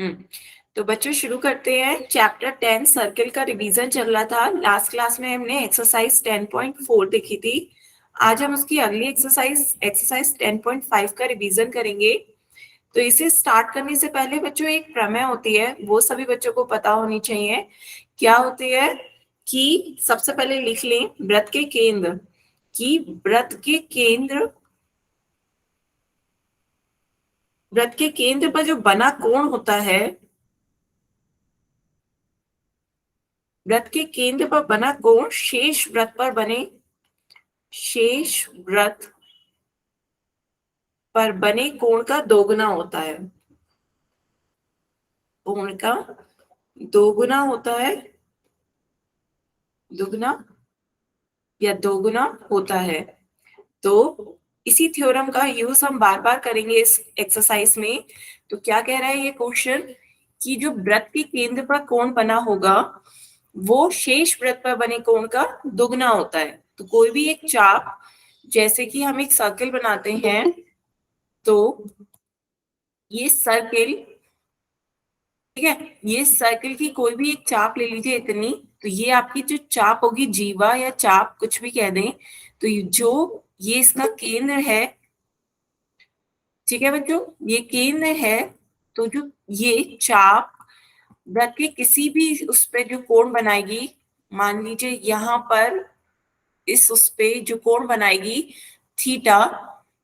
हम्म तो बच्चों शुरू करते हैं। चैप्टर 10 सर्किल का रिवीजन चल रहा था। लास्ट क्लास में हमने एक्सरसाइज 10.4 देखी थी। आज हम उसकी अगली एक्सरसाइज 10.5 का रिवीजन करेंगे। तो इसे स्टार्ट करने से पहले बच्चों एक प्रमेय होती है, वो सभी बच्चों को पता होनी चाहिए। क्या होती है कि सबसे पहले लिख लें वृत्त के केंद्र की। वृत्त के केंद्र पर जो बना कोण होता है, वृत्त के केंद्र पर बना कोण शेष वृत्त पर बने कोण का दोगुना होता है। कोण का दोगुना होता है, दुगना या दोगुना होता है। तो इसी थ्योरम का यूज हम बार बार करेंगे इस एक्सरसाइज में। तो क्या कह रहा है ये क्वेश्चन कि जो वृत्त के केंद्र पर कोण बना होगा वो शेष वृत्त पर बने कोण का दुगना होता है। तो कोई भी एक चाप, जैसे कि हम एक सर्किल बनाते हैं, तो ये सर्किल, ठीक है, ये सर्किल की कोई भी एक चाप ले लीजिए इतनी। तो ये आपकी जो चाप होगी, जीवा या चाप कुछ भी कह दें, तो ये इसका केंद्र है। ठीक है बच्चों, ये केंद्र है। तो जो ये चाप वृत्त के किसी भी उस पे जो कोण बनाएगी, मान लीजिए यहाँ पर इस उस पे जो कोण बनाएगी थीटा,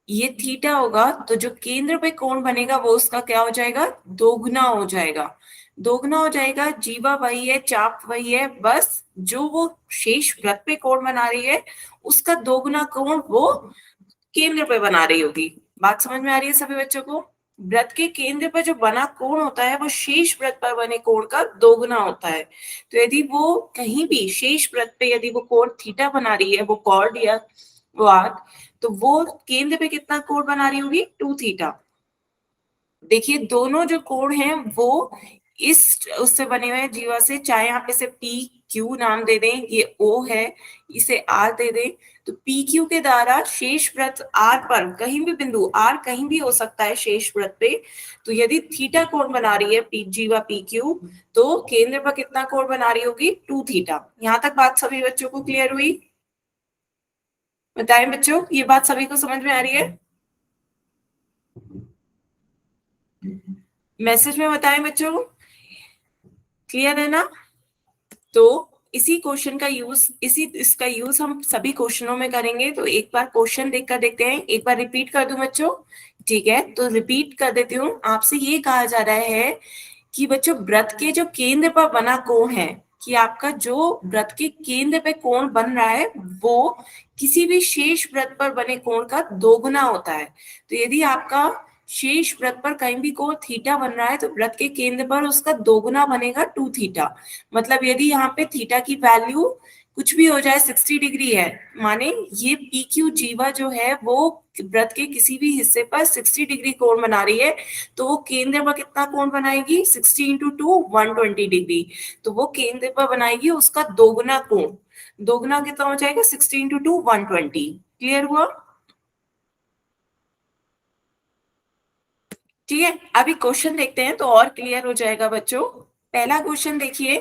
ये थीटा होगा। तो जो केंद्र पे कोण बनेगा वो उसका क्या हो जाएगा, दोगुना हो जाएगा। दोगुना हो जाएगा, जीवा वही है, चाप वही है, बस जो वो शेष वृत्त पे कोण बना रही है उसका दोगुना कोण वो केंद्र पे बना रही होगी। बात समझ में आ रही है सभी बच्चों को? वृत्त के केंद्र पर जो बना कोण होता है वो शेष वृत्त पर बने कोण का दोगुना होता है। तो यदि वो कहीं भी शेष वृत्त पे यदि वो कोण थीटा बना रही है, वो कॉर्ड या वो आर्क, तो वो केंद्र पे कितना कोण बना रही होगी, 2 थीटा। देखिए दोनों जो कोण हैं वो इस उससे बने हुए हैं, जीवा से। चाहे आप इसे पी क्यू नाम दे दें, ये ओ है, इसे आर दे दें। तो पी क्यू के द्वारा शेष वृत्त आर पर कहीं भी बिंदु, आर कहीं भी हो सकता है शेष वृत्त पे, तो यदि थीटा कोण बना रही है पी जीवा पी क्यू, तो केंद्र पर कितना कोण बना रही होगी, 2 थीटा। यहां तक बात सभी बच्चों को क्लियर हुई? बताएं बच्चों, ये बात सभी को समझ में आ रही है? मैसेज में बताएं बच्चों, क्लियर है ना? तो इसी क्वेश्चन का यूज, इसका यूज हम सभी क्वेश्चनों में करेंगे। तो एक बार क्वेश्चन देखकर देखते हैं, एक बार रिपीट कर दूं बच्चों। ठीक है, तो रिपीट कर देती हूँ। आपसे ये कहा जा रहा है कि बच्चों वृत्त के जो केंद्र पर बना कोण है, कि आपका जो वृत्त के केंद्र पे कोण बन रहा है वो किसी भी शेष वृत्त पर बने कोण का दोगुना होता है। तो यदि आपका शेष वृत्त पर कहीं भी कोण थीटा बन रहा है तो वृत्त के केंद्र पर उसका दोगुना बनेगा 2 थीटा। मतलब यदि यहाँ पे थीटा की वैल्यू कुछ भी हो जाए, 60 डिग्री है, माने ये पी क्यू जीवा जो है वो वृत्त के किसी भी हिस्से पर 60 डिग्री कोण बना रही है, तो वो केंद्र पर कितना कोण बनाएगी, 60 इंटू 2 120 डिग्री। तो वो केंद्र पर बनाएगी उसका दोगुना कोण। दोगुना कितना हो जाएगा, 60 इंटू 2 120। क्लियर हुआ? ठीक है, अभी क्वेश्चन देखते हैं तो और क्लियर हो जाएगा बच्चों। पहला क्वेश्चन देखिए।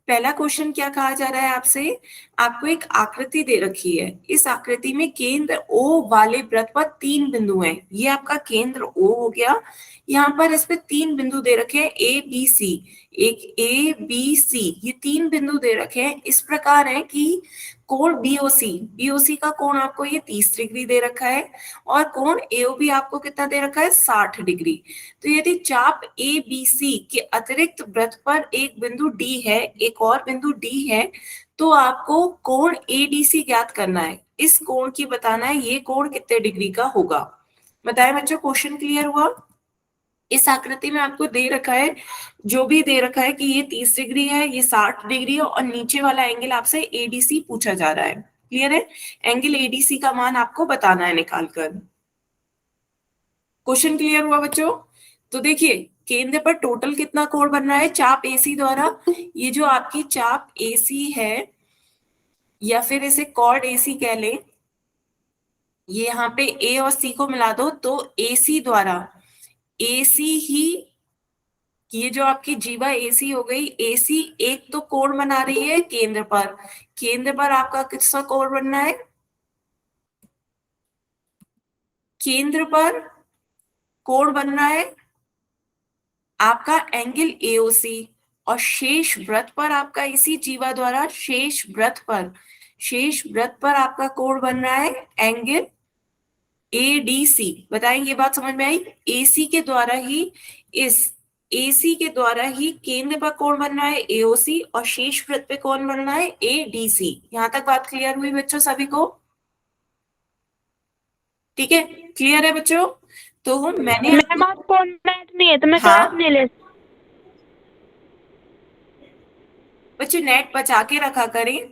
पहला क्वेश्चन क्या कहा जा रहा है आपसे, आपको एक आकृति दे रखी है। इस आकृति में केंद्र O वाले वृत्त पर 3 बिंदु हैं। ये आपका केंद्र O हो गया। यहाँ पर इस पे 3 बिंदु दे रखे हैं ए बी सी। एक ए बी सी, ये 3 बिंदु दे रखे हैं। इस प्रकार है कि कोण बीओसी, बीओसी का कोण आपको ये 30 डिग्री दे रखा है, और कोण एओबी आपको कितना दे रखा है, 60 डिग्री। तो यदि चाप ए बी सी के अतिरिक्त वृत्त पर एक बिंदु डी है, एक और बिंदु डी है, तो आपको कोण एडीसी ज्ञात करना है। इस कोण की बताना है ये कोण कितने डिग्री का होगा। बताएं बच्चों, क्वेश्चन क्लियर हुआ? इस आकृति में आपको दे रखा है, जो भी दे रखा है कि ये 30 डिग्री है, ये 60 डिग्री है, और नीचे वाला एंगल आपसे एडीसी पूछा जा रहा है। क्लियर है? एंगल एडीसी का मान आपको बताना है निकालकर। क्वेश्चन क्लियर हुआ बच्चों? तो देखिए केंद्र पर टोटल कितना कोण बन रहा है चाप एसी द्वारा। ये जो आपकी चाप एसी है, या फिर इसे कॉर्ड एसी कह लें, ये यहाँ पे ए और सी को मिला दो तो एसी द्वारा, एसी ही कि ये जो आपकी जीवा एसी हो गई, एसी एक तो कोण बना रही है केंद्र पर आपका किसका कोण बनना है? केंद्र पर कोण बनना है आपका एंगल एओसी, और शेष व्रत पर आपका इसी जीवा द्वारा शेष व्रत पर आपका कोण बन रहा है एंगल एडीसी। बताएं, ये बात समझ में आई? एसी के द्वारा ही इस एसी के द्वारा ही केंद्र पर कोण बन रहा है एओसी, और शेष वृत्त पे कौन बन रहा है एडीसी। यहां तक बात क्लियर हुई बच्चों सभी को? ठीक है, क्लियर है बच्चों? तो मैंने मैम आपको नेट नहीं है तो मैं हाँ क्लास नहीं ले। बच्चों नेट बचा के रखा करें।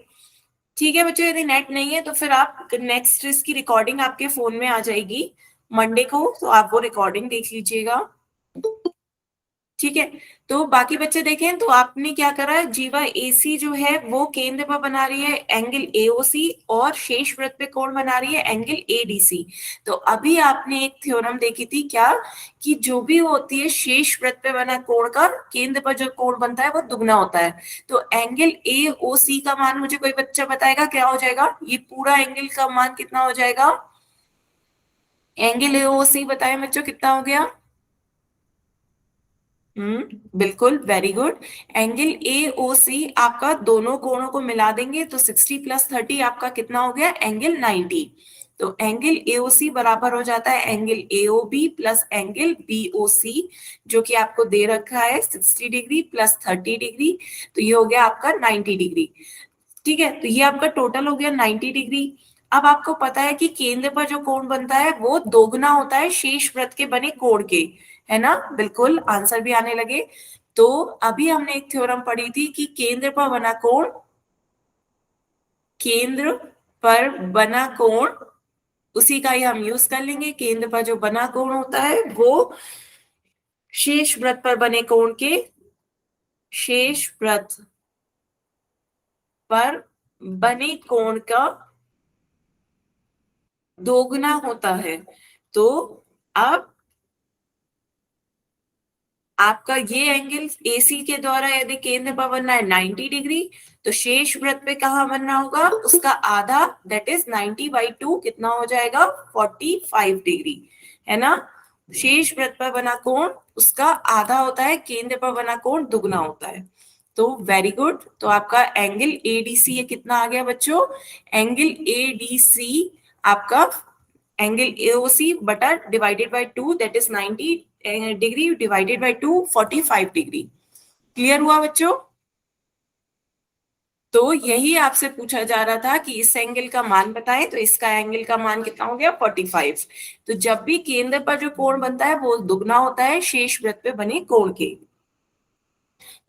ठीक है बच्चों, यदि नेट नहीं है तो फिर आप नेक्स्ट इसकी रिकॉर्डिंग आपके फोन में आ जाएगी मंडे को, तो आप वो रिकॉर्डिंग देख लीजिएगा। ठीक है, तो बाकी बच्चे देखें तो आपने क्या करा है, जीवा एसी जो है वो केंद्र पर बना रही है एंगल एओसी, और शेष वृत्त पे कोण बना रही है एंगल एडीसी। तो अभी आपने एक थ्योरम देखी थी क्या, कि जो भी होती है शेष वृत्त पे बना कोण का केंद्र पर जो कोण बनता है वो दुगना होता है। तो एंगल एओसी का मान मुझे कोई बच्चा बताएगा क्या हो जाएगा? ये पूरा एंगल का मान कितना हो जाएगा? एंगल एओसी बताएं बच्चों कितना हो गया? बिल्कुल, वेरी गुड। एंगल ए ओ सी आपका दोनों कोणों को मिला देंगे तो 60 प्लस 30 आपका कितना हो गया? एंगल 90। तो एंगल एओसी बराबर हो जाता है angle AOB plus angle BOC, जो कि आपको दे रखा है 60 डिग्री प्लस 30 डिग्री, तो ये हो गया आपका 90 डिग्री। ठीक है, तो ये आपका टोटल हो गया 90 डिग्री। अब आपको पता है कि केंद्र पर जो कोण बनता है वो दोगुना होता है शेष वृत्त के बने कोण के, है ना? बिल्कुल, आंसर भी आने लगे। तो अभी हमने एक थ्योरम पढ़ी थी कि केंद्र पर बना कोण उसी का ही हम यूज कर लेंगे। केंद्र पर जो बना कोण होता है वो शेष वृत्त पर बने कोण के शेष वृत्त पर बने कोण का दोगुना होता है। तो अब आपका ये एंगल एसी के द्वारा यदि केंद्र पर बनना है 90 डिग्री, तो शेष वृत्त पे कहाँ बनना होगा? उसका आधा, दैट इज 90/2 कितना हो जाएगा? 45 डिग्री, है ना? शेष वृत्त पर बना कोण उसका आधा होता है, केंद्र पर बना कोण दुगना होता है। तो वेरी गुड, तो आपका एंगल एडीसी ये कितना आ गया बच्चों? एंगल एडीसी आपका एंगल एओसी बटा divided by 2, that is 90 degree divided by 2, 45 degree. Clear हुआ बच्चों? तो यही आपसे पूछा जा रहा था कि इस एंगल का मान बताएं, तो इसका एंगल का मान कितना हो गया? 45। तो जब भी केंद्र पर जो कोण बनता है वो दुगना होता है शेष वृत्त पे बने कोण के।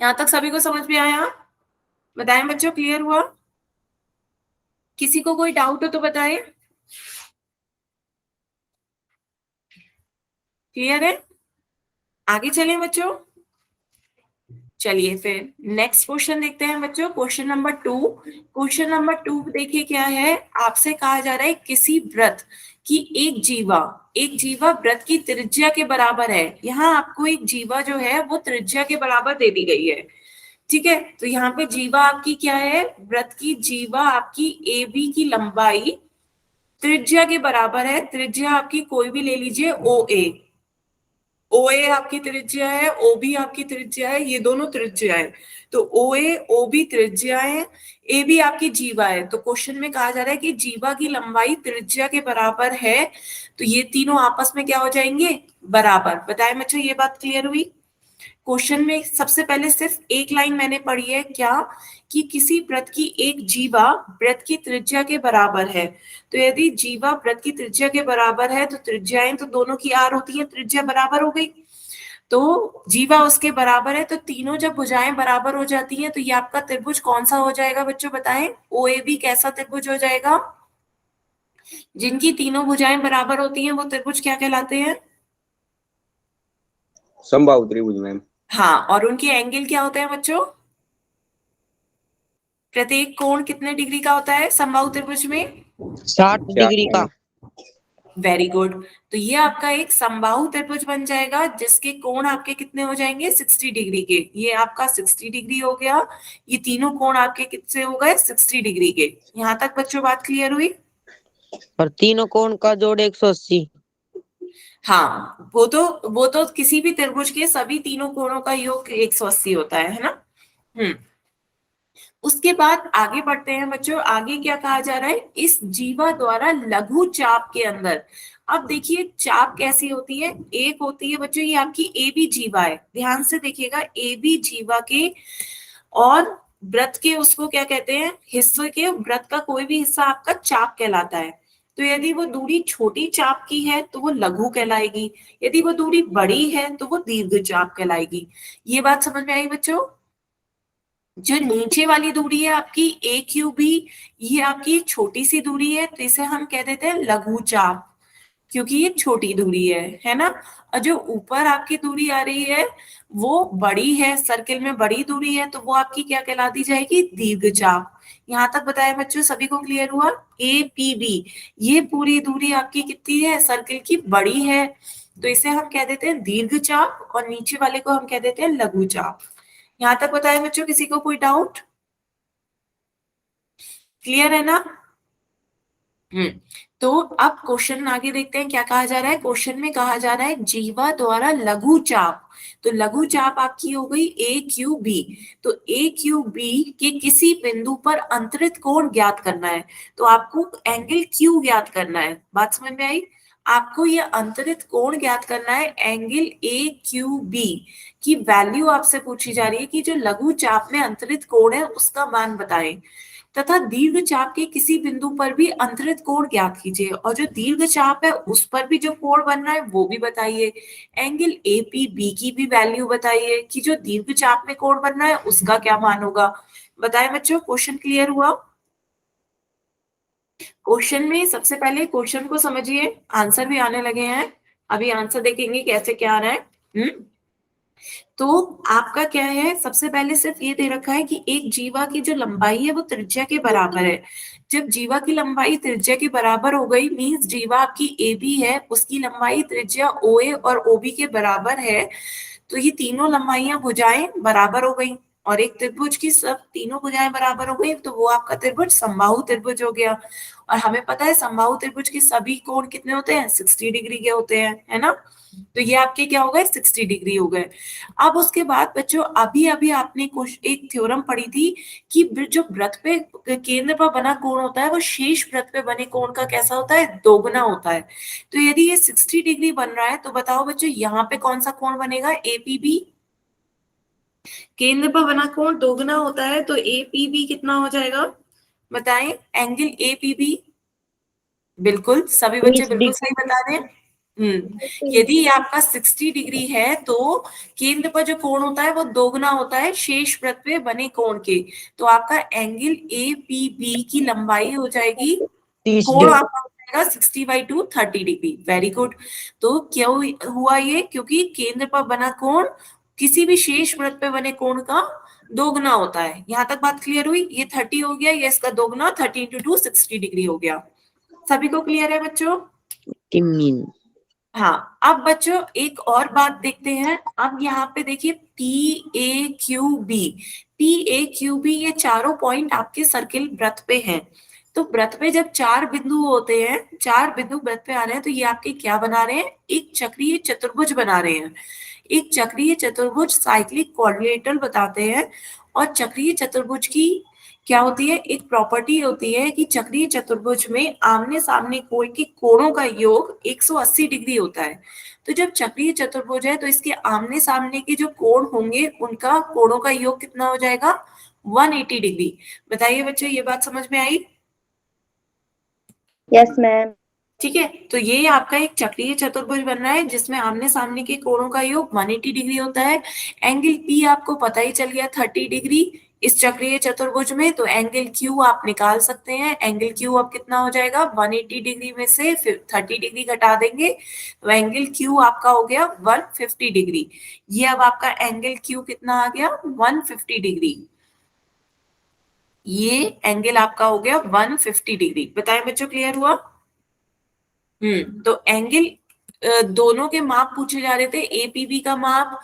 यहां तक सभी को समझ में आया? बताएं बच्चों, क्लियर हुआ? किसी को कोई डाउट हो तो बताएं। क्लियर है? आगे चलें बच्चों। चलिए फिर नेक्स्ट क्वेश्चन देखते हैं बच्चों, क्वेश्चन नंबर 2। क्वेश्चन नंबर 2 देखिए क्या है, आपसे कहा जा रहा है किसी वृत्त की एक जीवा वृत्त की त्रिज्या के बराबर है। यहाँ आपको एक जीवा जो है वो त्रिज्या के बराबर दे दी गई है। ठीक है, तो यहाँ पे जीवा आपकी क्या है? वृत्त की जीवा आपकी ए बी की लंबाई त्रिज्या के बराबर है। त्रिज्या आपकी कोई भी ले लीजिए, ओ ए आपकी त्रिज्या है, ओ बी आपकी त्रिज्या है, ये दोनों त्रिज्या है। तो ओ ए ओ बी त्रिज्या है, ए बी आपकी जीवा है। तो क्वेश्चन में कहा जा रहा है कि जीवा की लंबाई त्रिज्या के बराबर है, तो ये तीनों आपस में क्या हो जाएंगे? बराबर। बताएं बच्चों, ये बात क्लियर हुई? क्वेश्चन में सबसे पहले सिर्फ एक लाइन मैंने पढ़ी है क्या, कि किसी वृत्त की एक जीवा वृत्त की त्रिज्या के बराबर है। तो यदि जीवा वृत्त की त्रिज्या के बराबर है तो त्रिज्याएं तो दोनों की आर होती है, त्रिज्या बराबर हो गई। तो जीवा उसके बराबर है, तो तीनों जब भुजाएं बराबर हो जाती हैं तो ये आपका त्रिभुज कौन सा हो जाएगा बच्चों? बताएं, ओ ए बी कैसा त्रिभुज हो जाएगा? जिनकी तीनों भुजाएं बराबर होती हैं वो त्रिभुज क्या कहलाते हैं? समबाहु त्रिभुज मैम। हाँ, और उनके एंगल क्या होते हैं बच्चों? प्रत्येक कोण कितने डिग्री का होता है समबाहु त्रिभुज में? 60 डिग्री का। Very good. तो ये आपका एक समबाहु त्रिभुज बन जाएगा जिसके कोण आपके कितने हो जाएंगे 60 डिग्री के। ये आपका 60 डिग्री हो गया, ये तीनों कोण आपके कितने हो गए 60 डिग्री के। यहाँ तक बच्चों बात क्लियर हुई? और तीनों कोण का जोड़ 180। हाँ, वो तो किसी भी त्रिभुज के सभी तीनों कोणों का योग 180 होता है ना। उसके बाद आगे बढ़ते हैं बच्चों। आगे क्या कहा जा रहा है, इस जीवा द्वारा लघु चाप के अंदर। अब देखिए चाप कैसी होती है, एक होती है बच्चों ये आपकी ए बी जीवा है, ध्यान से देखिएगा, ए बी जीवा के और वृत्त के उसको क्या कहते हैं, हिस्से के वृत्त का कोई भी हिस्सा आपका चाप कहलाता है। तो यदि वो दूरी छोटी चाप की है तो वो लघु कहलाएगी, यदि वो दूरी बड़ी है तो वो दीर्घ चाप कहलाएगी। ये बात समझ में आई बच्चों? जो नीचे वाली दूरी है आपकी ए क्यू बी, ये आपकी छोटी सी दूरी है तो इसे हम कह देते हैं लघु चाप, क्योंकि ये छोटी दूरी है ना। और जो ऊपर आपकी दूरी आ रही है वो बड़ी है, सर्किल में बड़ी दूरी है, तो वो आपकी क्या कहला दी जाएगी, दीर्घ चाप। यहाँ तक बताया बच्चों, सभी को क्लियर हुआ? ए पी बी, ये पूरी दूरी आपकी कितनी है, सर्किल की बड़ी है, तो इसे हम कह देते हैं दीर्घ चाप, और नीचे वाले को हम कह देते हैं लघु चाप। यहाँ तक बताया बच्चों, किसी को कोई डाउट? क्लियर है ना? तो अब क्वेश्चन आगे देखते हैं क्या कहा जा रहा है। क्वेश्चन में कहा जा रहा है जीवा द्वारा लघु चाप, तो लघु चाप आपकी हो गई ए क्यू बी। तो ए क्यू बी के किसी बिंदु पर अंतरित कोण ज्ञात करना है, तो आपको एंगल क्यू ज्ञात करना है। बात समझ में आई? आपको ये अंतरित कोण ज्ञात करना है, एंगल ए क्यू बी की वैल्यू आपसे पूछी जा रही है कि जो लघु चाप में अंतरित कोण है उसका मान बताएं, तथा दीर्घ चाप के किसी बिंदु पर भी अंतरित कोण ज्ञात कीजिए, और जो दीर्घ चाप है उस पर भी जो कोण बन रहा है वो भी बताइए। एंगल एपीबी की भी वैल्यू बताइए कि जो दीर्घ चाप में कोण बन रहा है उसका क्या मान होगा। बताएं बच्चों, क्वेश्चन क्लियर हुआ? क्वेश्चन में सबसे पहले क्वेश्चन को समझिए, आंसर भी आने लगे हैं, अभी आंसर देखेंगे कैसे क्या आ रहा है। तो आपका क्या है, सबसे पहले सिर्फ ये दे रखा है कि एक जीवा की जो लंबाई है वो त्रिज्या के बराबर है। जब जीवा की लंबाई त्रिज्या के बराबर हो गई, मींस जीवा आपकी ए बी है, उसकी लंबाई त्रिज्या ओ ए और ओ बी के बराबर है, तो ये तीनों लंबाइयां भुजाएं बराबर हो गई, और एक त्रिभुज की सब तीनों भुजाएं बराबर हो गई, तो वो आपका त्रिभुज समबाहु त्रिभुज हो गया। और हमें पता है समबाहु त्रिभुज के सभी कोण कितने होते हैं, 60 डिग्री के होते हैं, है ना। तो ये आपके क्या हो गए, 60 डिग्री हो गए। अब उसके बाद बच्चों अभी अभी आपने कुछ एक थ्योरम पढ़ी थी कि जो वृत्त पे केंद्र पर बना कोण होता है वो शेष वृत्त पे बने कोण का कैसा होता है, दोगुना होता है। तो यदि ये 60 डिग्री बन रहा है तो बताओ बच्चों यहाँ पे कौन सा कोण बनेगा, एपीबी। केंद्र पर बना कोण दोगुना होता है तो एपीबी कितना हो जाएगा, बताएं। एंगल एपीबी, बिल्कुल सभी बच्चे 30 बिल्कुल सही बता दें। यदि आपका 60 डिग्री है तो केंद्र पर जो कोण होता है वो दोगुना होता है शेष वृत्त पे बने कोण के, तो आपका एंगल ए पी बी की लंबाई हो जाएगी, 30 कोण डिग्री। आपका हो जाएगा 60/2 30 डिग्री। Very good. तो क्यों हुआ ये, क्योंकि केंद्र पर बना कोण किसी भी शेष वृत्त पे बने कोण का दोगुना होता है। यहाँ तक बात क्लियर हुई? ये 30 हो गया, ये इसका दोगुना 30 × 2 60 डिग्री हो गया। सभी को क्लियर है बच्चों? किमीन। हाँ, अब बच्चों एक और बात देखते हैं। अब यहाँ पे देखिए P A Q B, P A Q B ये चारों पॉइंट आपके सर्किल वृत्त पे हैं। तो वृत्त पे जब चार बिंदु होते हैं, चार बिंदु वृत्त पे आ रहे हैं, तो ये आपके क्या बना रहे हैं, एक चक्रीय चतुर्भुज बना रहे हैं। एक चक्रीय चतुर्भुज साइक्लिक क्वाड्रिलेटरल बताते हैं। और चक्रीय चतुर्भुज की क्या होती है, एक प्रॉपर्टी होती है कि चक्रीय चतुर्भुज में आमने सामने कोण के कोणों का योग 180 डिग्री होता है। तो जब चक्रीय चतुर्भुज है तो इसके आमने सामने के जो कोण होंगे उनका कोणों का योग कितना हो जाएगा, 180 डिग्री। बताइए बच्चों, ये बात समझ में आई? Yes ma'am. ठीक है, तो ये आपका एक चक्रीय चतुर्भुज बन रहा है जिसमें आमने सामने के कोणों का योग 180 डिग्री होता है। एंगल पी आपको पता ही चल गया 30 डिग्री इस चक्रीय चतुर्भुज में, तो एंगल क्यू आप निकाल सकते हैं। एंगल क्यू अब कितना हो जाएगा, 180 डिग्री में से फिर 30 डिग्री घटा देंगे तो एंगल क्यू आपका हो गया 150 डिग्री। ये अब आपका एंगल क्यू कितना आ गया, 150 डिग्री। ये एंगल आपका हो गया 150 डिग्री। बताएं बच्चों, क्लियर हुआ? तो एंगल दोनों के माप पूछे जा रहे थे। एपीबी का माप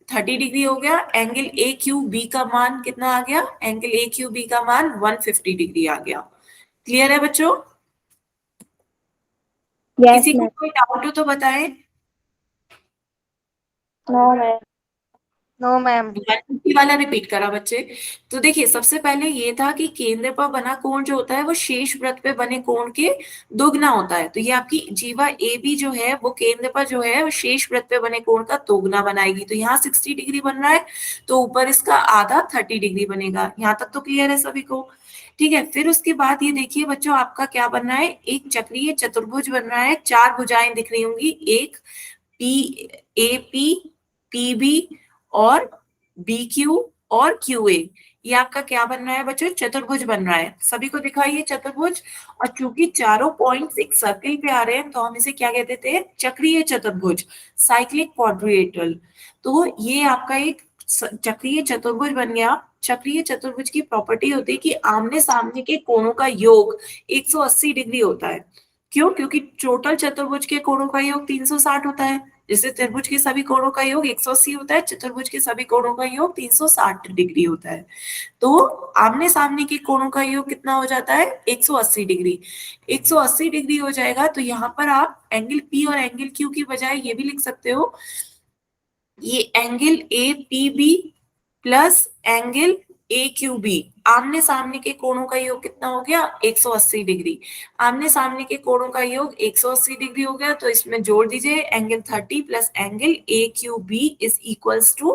30 डिग्री हो गया, एंगल ए क्यू बी का मान कितना आ गया, एंगल ए क्यू बी का मान 150 डिग्री आ गया। क्लियर है बच्चों? यस किसी को मैम। कोई डाउट हो तो बताएं। No ma'am. No ma'am. 150 वाला रिपीट करा बच्चे। तो देखिए, सबसे पहले ये था कि केंद्र पर बना कोण जो होता है वो शेष वृत्त पे बने कोण के दोगुना होता है। तो ये आपकी जीवा ए बी जो है वो केंद्र पर जो है वो शेष वृत्त पे बने कोण का दोगुना बनाएगी। तो यहाँ 60 डिग्री बन रहा है, तो ऊपर इसका आधा 30 डिग्री बनेगा। यहाँ तक तो क्लियर है सभी को? ठीक है, फिर उसके बाद ये देखिए बच्चों, आपका क्या बन रहा है, एक चक्रीय चतुर्भुज बन रहा है। चार भुजाएं दिख रही होंगी, एक P A P, P B और बी क्यू और क्यू ए। ये आपका क्या बन रहा है बच्चों, चतुर्भुज बन रहा है। सभी को दिखाइए चतुर्भुज। और चूंकि चारों पॉइंट्स एक सर्किल पे आ रहे हैं तो हम इसे क्या कहते थे, चक्रीय चतुर्भुज, साइक्लिक क्वाड्रिलेटरल। तो ये आपका एक चक्रीय चतुर्भुज बन गया। चक्रीय चतुर्भुज की प्रॉपर्टी होती है कि आमने सामने के कोणों का योग 180 डिग्री होता है। क्यों? क्योंकि टोटल चतुर्भुज के कोणों का योग 360 होता है। जैसे त्रिभुज के सभी कोणों का योग 180 होता है, चतुर्भुज के सभी कोणों का योग 360 डिग्री होता है। तो आमने सामने के कोणों का योग कितना हो जाता है, 180 डिग्री। 180 डिग्री हो जाएगा तो यहाँ पर आप एंगल पी और एंगल क्यू की बजाय ये भी लिख सकते हो, ये angle A P B plus angle A Q B. आमने सामने के कोणों का योग कितना हो गया, 180 डिग्री। आमने सामने के कोणों का योग 180 डिग्री हो गया, तो इसमें जोड़ दीजिए angle 30 plus angle A Q B is equals to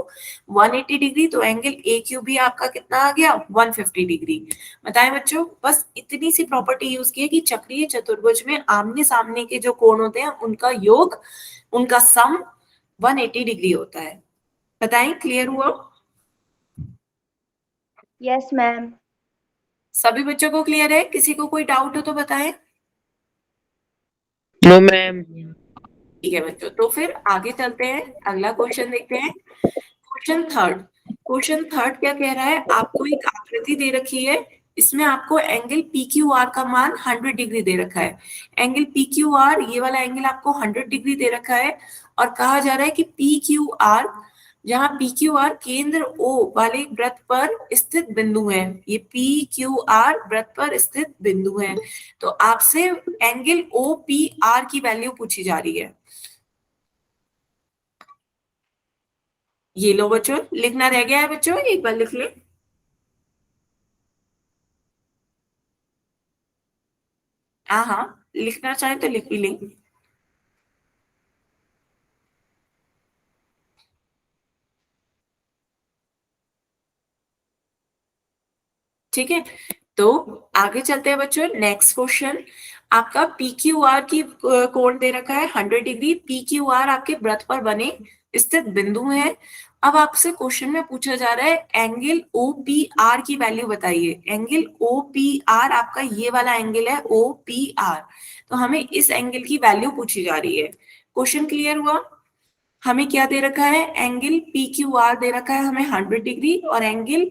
180 degree. तो एंगल ए क्यू बी आपका कितना आ गया, 150 डिग्री। बताएं बच्चों, बस इतनी सी प्रॉपर्टी यूज की है कि चक्रीय चतुर्भुज में आमने सामने के जो कोण होते हैं उनका योग, उनका सम 180 डिग्री होता है। बताएं, क्लियर हुआ? Yes ma'am. सभी बच्चों को क्लियर है? किसी को कोई डाउट हो तो बताएं। No ma'am. ठीक है बच्चों, तो फिर आगे चलते हैं, अगला क्वेश्चन देखते हैं। Question third. क्वेश्चन थर्ड क्या कह रहा है, आपको एक आकृति दे रखी है, इसमें आपको एंगल पी क्यू आर का मान 100 डिग्री दे रखा है। एंगल पी क्यू आर, ये वाला एंगल आपको 100 डिग्री दे रखा है। और कहा जा रहा है कि पी क्यू आर, जहां पी क्यू आर केंद्र ओ वाले वृत्त पर स्थित बिंदु है, ये पी क्यू आर वृत्त पर स्थित बिंदु है। तो आपसे एंगल ओ पी आर की वैल्यू पूछी जा रही है। ये लो बच्चों, लिखना रह गया है बच्चों, एक बार लिख ले। हाँ हाँ, लिखना चाहे तो लिख भी लेंगे। ठीक है, तो आगे चलते हैं बच्चों। नेक्स्ट क्वेश्चन, आपका पी क्यू आर की कोण दे रखा है 100 डिग्री। पी क्यू आर आपके वृत्त पर बने स्थित बिंदु है। अब आपसे क्वेश्चन में पूछा जा रहा है एंगल ओ पी आर की वैल्यू बताइए। एंगल ओ पी आर आपका ये वाला एंगल है ओ पी आर, तो हमें इस एंगल की वैल्यू पूछी जा रही है। क्वेश्चन क्लियर हुआ? हमें क्या दे रखा है, एंगल पी क्यू आर दे रखा है हमें 100 डिग्री, और एंगल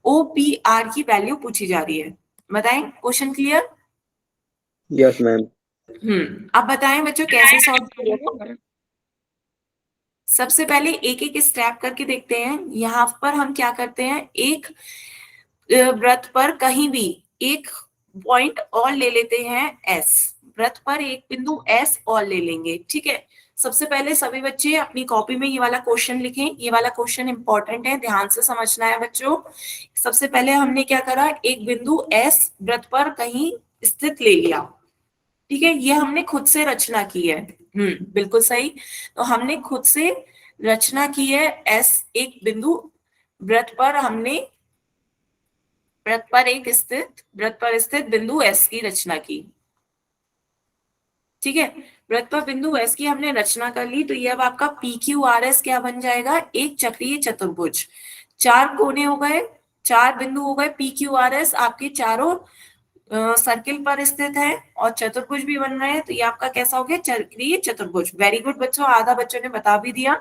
ओ पी आर की वैल्यू पूछी जा रही है। बताएं, क्वेश्चन क्लियर? Yes ma'am. अब बताएं बच्चों कैसे सॉल्व करेंगे। सबसे पहले एक एक स्टेप करके देखते हैं। यहाँ पर हम क्या करते हैं, एक वृत्त पर कहीं भी एक पॉइंट और ले लेते हैं एस। वृत्त पर एक बिंदु एस और ले लेंगे। ठीक है, सबसे पहले सभी बच्चे अपनी कॉपी में ये वाला क्वेश्चन लिखें। ये वाला क्वेश्चन इंपॉर्टेंट है, ध्यान से समझना है बच्चों। सबसे पहले हमने क्या करा, एक बिंदु एस वृत्त पर कहीं स्थित ले लिया। ठीक है, ये हमने खुद से रचना की है। बिल्कुल सही। तो हमने खुद से रचना की है एस, एक बिंदु वृत्त पर हमने वृत्त पर स्थित बिंदु एस की रचना की। ठीक है, वृत्त पर बिंदु एस की हमने रचना कर ली। तो ये अब आपका पी क्यू आर एस क्या बन जाएगा, एक चक्रीय चतुर्भुज। चार कोने हो गए, चार बिंदु हो गए, पी क्यू आर एस आपके चारों सर्किल पर स्थित है और चतुर्भुज भी बन रहा है, तो ये आपका कैसा हो गया, चक्रीय चतुर्भुज। वेरी गुड बच्चों, आधा बच्चों ने बता भी दिया।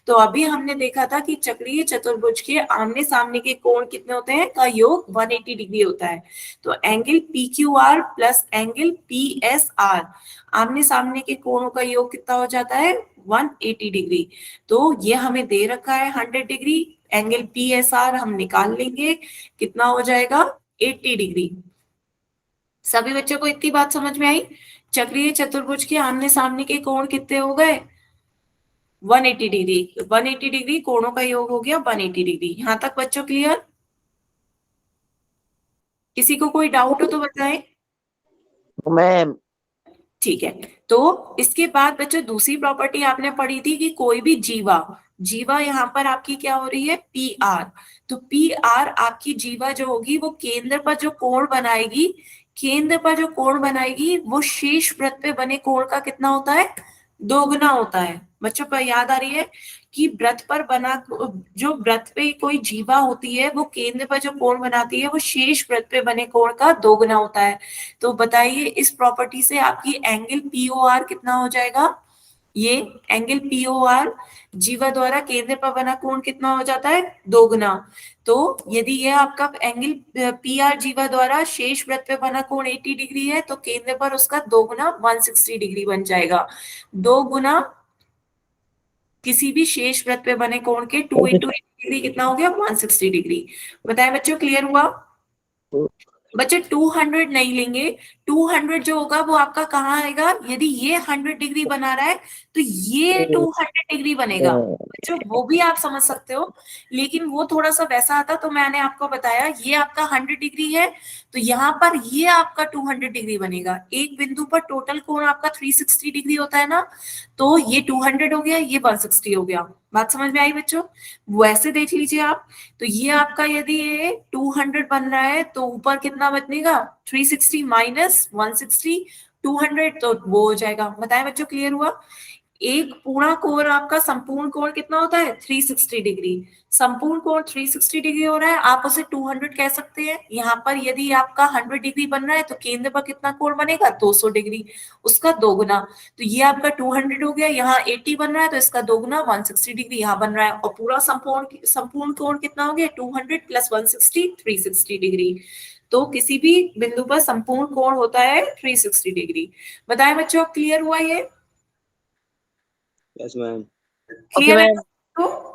तो अभी हमने देखा था कि चक्रीय चतुर्भुज के आमने सामने के कोण कितने होते हैं, का योग 180 डिग्री होता है। तो angle P Q are plus angle P S R, आमने सामने के कोणों का योग कितना हो जाता है, 180 डिग्री। तो ये हमें दे रखा है 100 degree, angle P S R हम निकाल लेंगे, कितना हो जाएगा, 80 डिग्री। सभी बच्चों को इतनी बात समझ में आई। चक्रीय चतुर्भुज के आमने सामने के कोण कितने हो गए, 180 डिग्री। 180 डिग्री कोणों का योग हो गया 180 डिग्री। यहां तक बच्चों क्लियर? किसी को कोई डाउट हो तो बताएं। मैम ठीक है, तो इसके बाद बच्चों दूसरी प्रॉपर्टी आपने पढ़ी थी कि कोई भी जीवा, जीवा यहाँ पर आपकी क्या हो रही है, पी आर। तो पी आर आपकी जीवा जो होगी वो केंद्र पर जो कोण बनाएगी, केंद्र पर जो कोण बनाएगी वो शेष वृत्त पे बने कोण का कितना होता है, दोगुना होता है। बच्चों को याद आ रही है कि वृत्त पर बना, जो वृत्त पे कोई जीवा होती है वो केंद्र पर जो कोण बनाती है वो शेष वृत्त पे बने कोण का दोगुना होता है। तो बताइए इस प्रॉपर्टी से आपकी एंगल पीओआर कितना हो जाएगा, ये एंगल पीओआर जीवा द्वारा केंद्र पर बना कोण कितना हो जाता है, दोगुना। तो यदि यह आपका एंगल पी आर जीवा द्वारा शेष वृत्त पे बना कोण 80 डिग्री है, तो केंद्र पर उसका दोगुना 160 डिग्री बन जाएगा। दो गुना किसी भी शेष वृत्त पे बने कोण के 2 इंटू 80 डिग्री कितना हो गया, 160 डिग्री। बताएं बच्चों, क्लियर हुआ? बच्चे 200 नहीं लेंगे, 200 जो होगा वो आपका कहाँ आएगा, यदि ये 100 डिग्री बना रहा है तो ये 200 डिग्री बनेगा। बच्चों वो भी आप समझ सकते हो, लेकिन वो थोड़ा सा वैसा आता तो मैंने आपको बताया ये आपका 100 डिग्री है, तो यहाँ पर ये आपका 200 डिग्री बनेगा। एक बिंदु पर टोटल कोण आपका 360 डिग्री होता है ना, तो ये 200 हो गया, ये 160 हो गया। बात समझ में आई बच्चों? वैसे देख लीजिए आप, तो ये आपका यदि ये 200 बन रहा है तो ऊपर कितना बनेगा, 360 माइनस 160, 200 तो वो हो जाएगा। बताएं बच्चों, क्लियर हुआ? एक पूर्ण कोण आपका संपूर्ण कोण कितना होता है, 360 डिग्री। संपूर्ण कोण 360 डिग्री हो रहा है, आप उसे 200 कह सकते हैं। यहाँ पर यदि आपका 100 डिग्री बन रहा है तो केंद्र पर कितना कोण बनेगा, 200 डिग्री, उसका दोगुना। तो ये आपका 200 हो गया, यहाँ 80 बन रहा है तो इसका दोगुना 160 डिग्री यहाँ बन रहा है, और पूरा संपूर्ण संपूर्ण कोण कितना हो गया, 200 प्लस 160, 360 डिग्री। तो किसी भी बिंदु पर संपूर्ण कोण होता है 360 डिग्री। बताएं बच्चों, क्लियर हुआ ये? Yes ma'am. क्लियर है? मैम तो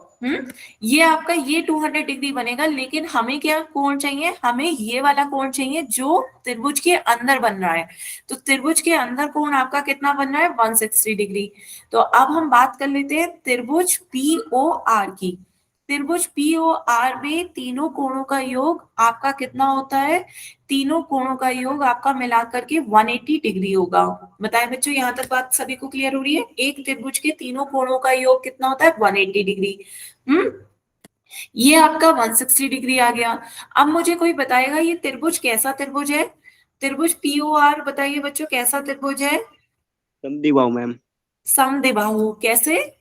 ये आपका ये 200 डिग्री बनेगा, लेकिन हमें क्या कोण चाहिए, हमें ये वाला कोण चाहिए जो त्रिभुज के अंदर बन रहा है। तो त्रिभुज के अंदर कोण आपका कितना बन रहा है, 160 डिग्री। तो अब हम बात कर लेते हैं त्रिभुज पीओआर की। त्रिभुज पीओआर में तीनों कोणों का योग आपका कितना होता है, तीनों कोणों का योग आपका मिलाकर के 180 डिग्री होगा। बताएं बच्चों, यहां तक बात सभी को क्लियर हो रही है? एक त्रिभुज के तीनों कोणों का योग कितना होता है, 180 डिग्री। ये आपका 160 डिग्री आ गया। अब मुझे कोई बताएगा ये त्रिभुज कैसा त्रिभुज है, त्रिभुज पीओआर बताइए बच्चों कैसा त्रिभुज है? समद्विबाहु मैम। समद्विबाहु कैसे?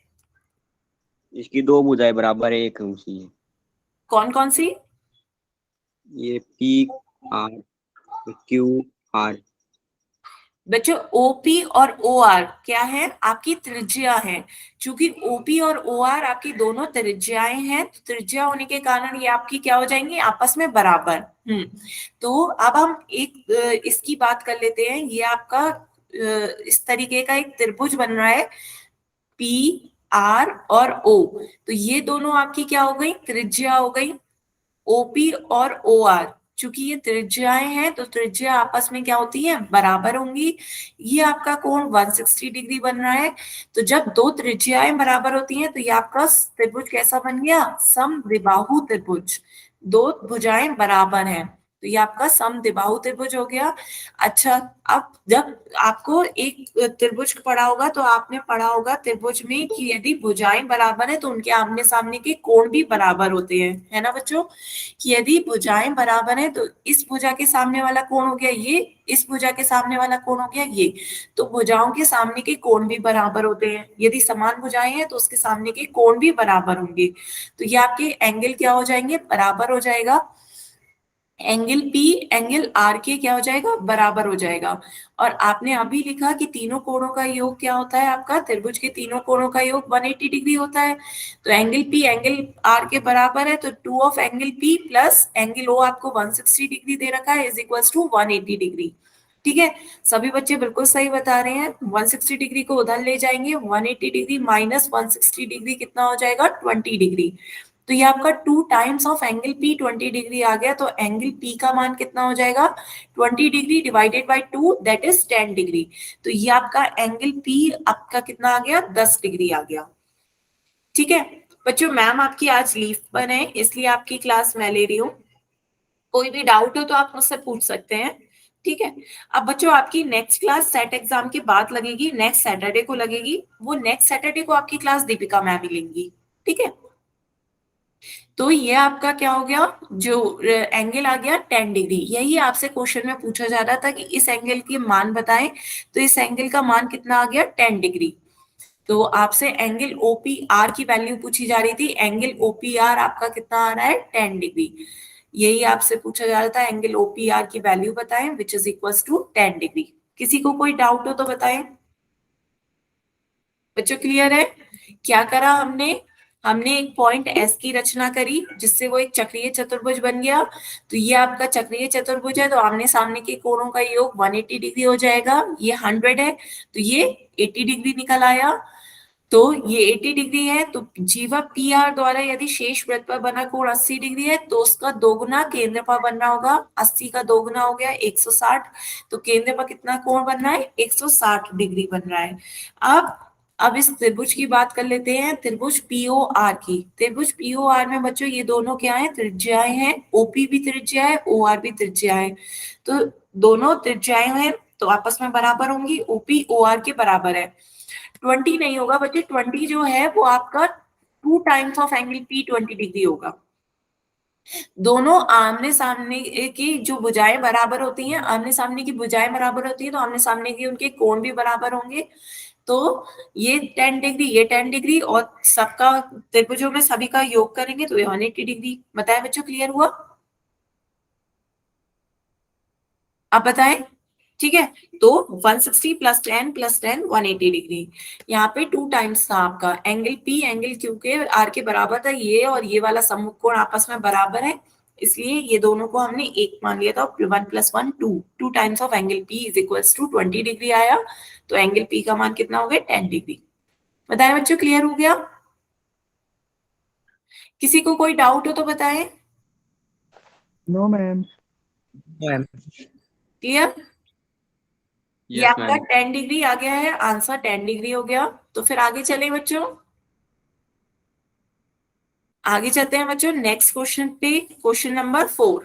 इसकी दो भुजाएं बराबर है, एक ऊंची है। कौन कौन सी? ये पी आर क्यू आर। बच्चों ओपी और ओ आर क्या है, आपकी त्रिज्या है। चूंकि ओपी और ओ आर आपकी दोनों त्रिज्याएं हैं, तो त्रिज्या होने के कारण ये आपकी क्या हो जाएंगी, आपस में बराबर। तो अब हम एक इसकी बात कर लेते हैं। ये आपका इस तरीके का एक त्रिभुज बन रहा है, पी आर और ओ। तो ये दोनों आपकी क्या हो गई, त्रिज्या हो गई, ओपी और ओ आर। चूंकि ये त्रिज्याएं हैं तो त्रिज्या आपस में क्या होती है, बराबर होंगी। ये आपका कोण 160 डिग्री बन रहा है। तो जब दो त्रिज्याएं बराबर होती हैं तो ये आपका त्रिभुज कैसा बन गया, समद्विबाहु त्रिभुज। दो भुजाएं बराबर हैं तो ये आपका समद्विबाहु त्रिभुज हो गया। अच्छा, अब जब आपको एक त्रिभुज पढ़ा होगा तो आपने पढ़ा होगा त्रिभुज में कि यदि भुजाएं बराबर है तो उनके आमने सामने के कोण भी बराबर होते हैं, है ना बच्चों? कि यदि भुजाएं बराबर है तो इस भुजा के सामने वाला कोण हो गया ये, इस भुजा के सामने वाला कोण हो गया ये। तो भुजाओं के सामने के कोण भी बराबर होते हैं। यदि समान भुजाएं हैं तो उसके सामने के कोण भी बराबर होंगे। तो ये आपके एंगल क्या हो जाएंगे, बराबर हो जाएगा। एंगल पी एंगल आर के क्या हो जाएगा, बराबर हो जाएगा। और आपने अभी लिखा कि तीनों कोणों का योग क्या होता है, आपका त्रिभुज के तीनों कोणों का योग 180 डिग्री होता है। तो एंगल पी एंगल आर के बराबर है, तो 2 of angle P plus angle O आपको 160 डिग्री दे रखा है, इज इक्वल टू 180 डिग्री। ठीक है, सभी बच्चे बिल्कुल सही बता रहे हैं। 160 डिग्री को उधर ले जाएंगे, 180 डिग्री माइनस 160 डिग्री कितना हो जाएगा, 20 डिग्री। तो ये आपका 2 times of angle P 20 degree आ गया। तो एंगल पी का मान कितना हो जाएगा, 20 degree divided by 2 that is 10 degree. तो ये आपका एंगल पी आपका कितना आ गया, 10 डिग्री आ गया। ठीक है बच्चों, मैम आपकी आज लीव पर है, इसलिए आपकी क्लास मैं ले रही हूँ। कोई भी डाउट हो तो आप मुझसे पूछ सकते हैं। ठीक है, अब बच्चों आपकी नेक्स्ट क्लास सेट एग्जाम के बाद लगेगी, नेक्स्ट सैटरडे को लगेगी। वो नेक्स्ट सैटरडे को आपकी क्लास दीपिका मैम ही लेंगी। ठीक है, तो ये आपका क्या हो गया, जो एंगल आ गया 10 डिग्री। यही आपसे क्वेश्चन में पूछा जा रहा था कि इस एंगल के मान बताएं, तो इस एंगल का मान कितना आ गया, 10 डिग्री। तो आपसे एंगल ओपीआर की वैल्यू पूछी जा रही थी, एंगल ओपीआर आपका कितना आ रहा है, 10 डिग्री। यही आपसे पूछा जा रहा था, एंगल ओपीआर की वैल्यू बताएं which is equal to 10 degree. किसी को कोई डाउट हो तो बताएं। बच्चों क्लियर है, क्या करा हमने, हमने एक पॉइंट एस की रचना करी जिससे वो एक चक्रीय चतुर्भुज बन गया। तो ये आपका चक्रीय चतुर्भुज है, तो आमने सामने के कोणों का योग 180 डिग्री हो जाएगा। ये 100 है तो ये 80 डिग्री निकल आया। तो ये 80 डिग्री है, तो जीवा पी आर द्वारा यदि शेष वृत्त पर बना कोण 80 डिग्री है, तो उसका दोगुना केंद्र पर बनना होगा। 80 का दोगुना हो गया 160, तो केंद्र पर कितना कोण बन रहा है, 160 डिग्री बन रहा है। अब इस त्रिभुज की बात कर लेते हैं, त्रिभुज पीओ आर की। त्रिभुज पीओ आर में बच्चों ये दोनों क्या है, त्रिज्याएं हैं। ओपी भी त्रिज्या है, ओ आर भी त्रिज्या है। तो दोनों त्रिज्याएं हैं तो आपस में बराबर होंगी, ओपी ओ आर के बराबर है। 20 नहीं होगा बच्चे, 20 जो है वो आपका 2 times of angle P 20 degree होगा। दोनों आमने सामने की जो भुजाएं बराबर होती हैं, आमने सामने की भुजाएं बराबर होती है, तो आमने सामने की उनके कोण भी बराबर होंगे। तो ये 10 डिग्री, ये 10 डिग्री, और सबका त्रिभुजों में सभी का योग करेंगे तो ये 180 डिग्री। बताएं बच्चों, क्लियर हुआ? आप बताएं। ठीक है, तो 160 प्लस 10 प्लस 10 180 डिग्री। यहाँ पे 2 टाइम्स था आपका एंगल पी एंगल क्यू के आर के बराबर था। ये और ये वाला सम्मुख कोण आपस में बराबर है, इसलिए ये दोनों को हमने एक मान लिया था। 1 plus 1 2, 2 times of angle P is equals to 20 degree आया। तो एंगल पी का मान कितना हो गया, 10 डिग्री। बताएं बच्चों, क्लियर हो गया? किसी को कोई डाउट हो तो बताएं। No ma'am. मैम। क्लियर? ये यस आपका मैम। 10 डिग्री आ गया है, आंसर 10 डिग्री हो गया। तो फिर आगे चले बच्चों, आगे चलते हैं बच्चों नेक्स्ट क्वेश्चन पे, क्वेश्चन नंबर 4।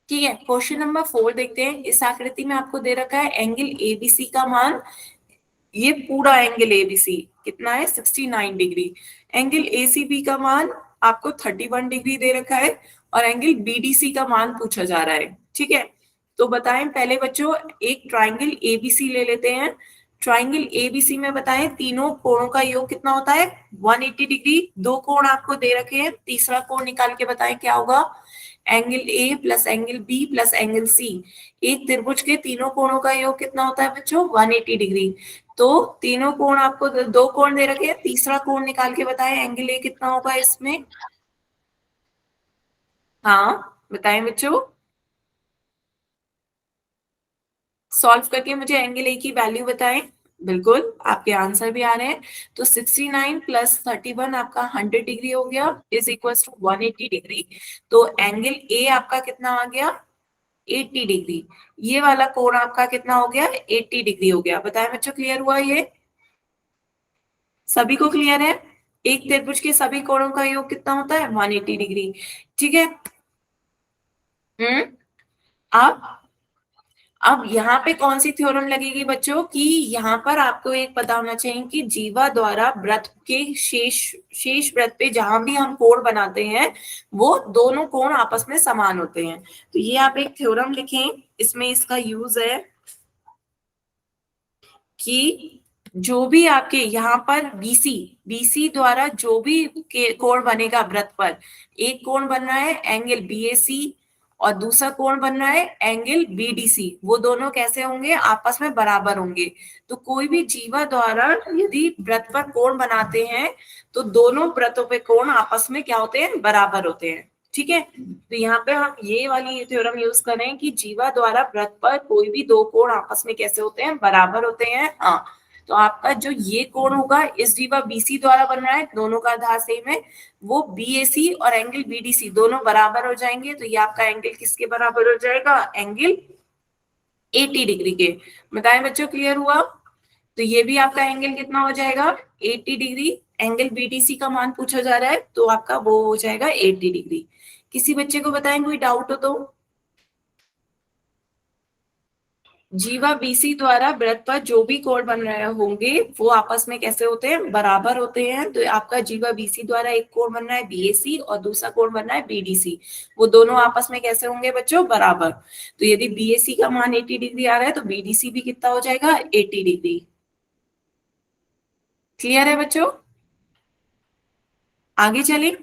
ठीक है, क्वेश्चन नंबर 4 देखते हैं। इस आकृति में आपको दे रखा है एंगल एबीसी का मान, ये पूरा एंगल एबीसी कितना है, 69 डिग्री। एंगल एसीबी का मान आपको 31 डिग्री दे रखा है, और एंगल बीडीसी का मान पूछा जा रहा है। ठीक है, तो बताएं पहले बच्चों, एक ट्राइंगल एबीसी ले लेते हैं। ट्राइंगल एबीसी में बताएं तीनों कोणों का योग कितना होता है, 180 डिग्री। दो कोण आपको दे रखे हैं, तीसरा कोण निकाल के बताएं क्या होगा, angle A plus angle B plus angle C. एक त्रिभुज के तीनों कोणों का योग कितना होता है बच्चों, 180 डिग्री। तो तीनों कोण आपको दो कोण दे रखे हैं, तीसरा कोण निकाल के बताएं एंगल ए कितना होगा इसमें। हाँ बताएं बच्चों, सॉल्व करके मुझे एंगल ए की वैल्यू बताएं। बिल्कुल, आपके आंसर भी आ रहे हैं। तो 69 प्लस 31 आपका 100 डिग्री हो गया, इज इक्वल टू 180 डिग्री। तो एंगल ए आपका कितना आ गया, 80 डिग्री। ये वाला कोण आपका कितना हो गया, 80 डिग्री हो गया। बताएं बच्चों, क्लियर हुआ? ये सभी को क्लियर है? एक त्रिभुज के सभी कोणों का योग कितना होता है, 180 डिग्री। ठीक है। अब अब यहाँ पे कौन सी थ्योरम लगेगी बच्चों की, यहाँ पर आपको एक पता होना चाहिए कि जीवा द्वारा वृत्त के शेष वृत्त पे जहां भी हम कोण बनाते हैं, वो दोनों कोण आपस में समान होते हैं। तो ये आप एक थ्योरम लिखें, इसमें इसका यूज है कि जो भी आपके यहाँ पर बीसी द्वारा जो भी कोण बनेगा वृत्त पर, एक कोण बन रहा है एंगल बीएसी, और दूसरा कोण बन रहा है एंगल बीडीसी, वो दोनों कैसे होंगे, आपस में बराबर होंगे। तो कोई भी जीवा द्वारा यदि वृत्त पर कोण बनाते हैं तो दोनों वृत्तों पे कोण आपस में क्या होते हैं, बराबर होते हैं। ठीक है, तो यहाँ पे हम ये वाली थ्योरम यूज करें कि जीवा द्वारा वृत्त पर कोई भी दो कोण आपस में कैसे होते हैं, बराबर होते हैं। हाँ, तो आपका जो ये कोण होगा इस जीवा बीसी द्वारा बन रहा है, दोनों का आधार सेम है, वो बीएसी और एंगल बीडीसी दोनों बराबर हो जाएंगे। तो ये आपका एंगल किसके बराबर हो जाएगा, एंगल 80 डिग्री के। बताएं बच्चों, क्लियर हुआ? तो ये भी आपका एंगल कितना हो जाएगा, 80 डिग्री। एंगल बीडीसी का मान पूछा जा रहा है तो आपका वो हो जाएगा 80 डिग्री। किसी बच्चे को बताएं कोई डाउट हो तो? जीवा बीसी द्वारा वृत्त पर जो भी कोण बन रहे होंगे वो आपस में कैसे होते हैं, बराबर होते हैं। तो आपका जीवा बीसी द्वारा एक कोण बन रहा है बीएसी और दूसरा कोण बन रहा है बीडीसी, वो दोनों आपस में कैसे होंगे बच्चों, बराबर। तो यदि बीएसी का मान 80 डिग्री आ रहा है तो बीडीसी भी कितना हो जाएगा, 80 डिग्री। क्लियर है बच्चों? आगे चले,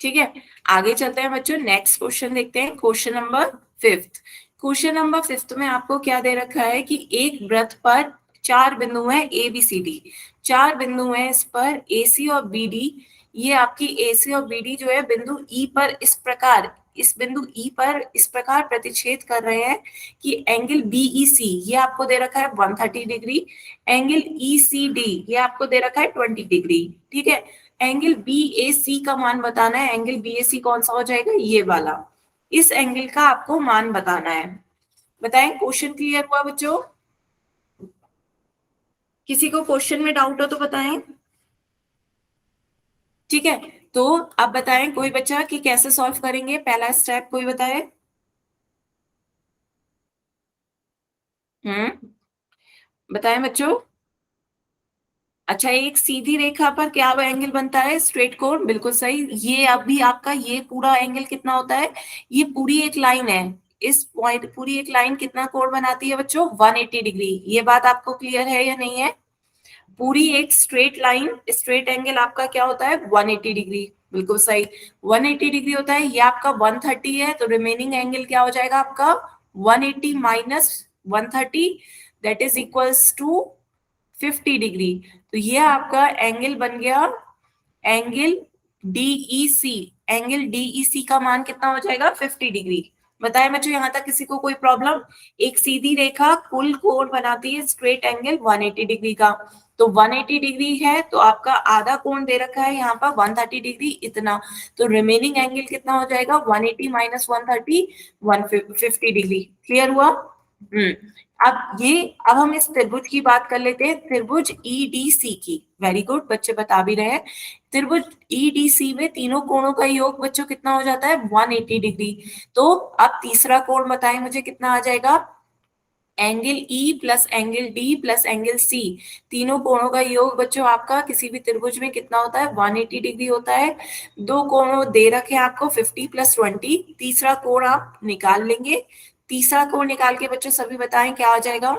ठीक है, आगे चलते हैं बच्चों। नेक्स्ट क्वेश्चन देखते हैं, क्वेश्चन नंबर 5। क्वेश्चन नंबर 5 में आपको क्या दे रखा है कि एक वृत्त पर 4 बिंदु हैं ए बी सी डी, 4 बिंदु हैं इस पर ए सी और बी डी। ये आपकी ए सी और बी डी जो है बिंदु ई पर इस प्रकार, इस बिंदु ई पर इस प्रकार प्रतिच्छेद कर रहे हैं कि एंगल बीई सी ये आपको दे रखा है 130 degree, angle E C D ये आपको दे रखा है 20 डिग्री। ठीक है, एंगल बी ए सी का मान बताना है। एंगल बी ए सी कौन सा हो जाएगा, ये वाला, इस एंगल का आपको मान बताना है। बताएं, क्वेश्चन क्लियर हुआ बच्चों? किसी को क्वेश्चन में डाउट हो तो बताएं। ठीक है, तो अब बताएं कोई बच्चा कि कैसे सॉल्व करेंगे, पहला स्टेप कोई बताए। बताएं बच्चों। अच्छा, एक सीधी रेखा पर क्या वो एंगल बनता है, स्ट्रेट कोण, बिल्कुल सही। ये अभी आपका ये पूरा एंगल कितना होता है, ये पूरी एक लाइन है, इस पॉइंट पूरी एक लाइन कितना कोण बनाती है बच्चों, 180 डिग्री। ये बात आपको क्लियर है या नहीं है? पूरी एक स्ट्रेट लाइन, स्ट्रेट एंगल आपका क्या होता है, 180 डिग्री, बिल्कुल सही, 180 डिग्री होता है। ये आपका 130 है, तो रिमेनिंग एंगल क्या हो जाएगा आपका, 180 minus 130 that is equals to 50 degree. तो ये आपका एंगल बन गया एंगल डीईसी। एंगल डीईसी का मान कितना हो जाएगा, 50 डिग्री। बताएं बच्चों, यहां तक किसी को कोई प्रॉब्लम? एक सीधी रेखा कुल कोण बनाती है स्ट्रेट एंगल 180 डिग्री का, तो 180 डिग्री है तो आपका आधा कोण दे रखा है यहाँ पर 130 डिग्री इतना, तो रिमेनिंग एंगल कितना हो जाएगा, 180 माइनस 130 150 डिग्री। क्लियर हुआ? अब हम इस त्रिभुज की बात कर लेते हैं, त्रिभुज ईडीसी की। वेरी गुड, बच्चे बता भी रहे हैं। त्रिभुज ईडीसी में तीनों कोणों का योग बच्चों कितना हो जाता है, 180 डिग्री। तो अब तीसरा कोण बताएं मुझे कितना आ जाएगा, angle E plus angle D plus angle C, तीनों कोणों का योग बच्चों आपका किसी भी त्रिभुज में कितना होता है, 180 डिग्री होता है। दो कोणों दे रखे आपको 50 प्लस 20, तीसरा कोण आप निकाल लेंगे। तीसरा कोण निकाल के बच्चों सभी बताएं क्या आ जाएगा।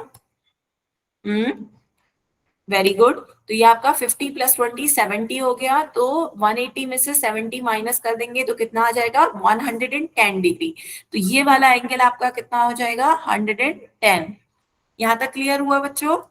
वेरी गुड, तो ये आपका 50 प्लस 20 70 हो गया, तो 180 में से 70 माइनस कर देंगे तो कितना आ जाएगा, 110 डिग्री। तो ये वाला एंगल आपका कितना हो जाएगा, 110। यहां तक क्लियर हुआ बच्चों?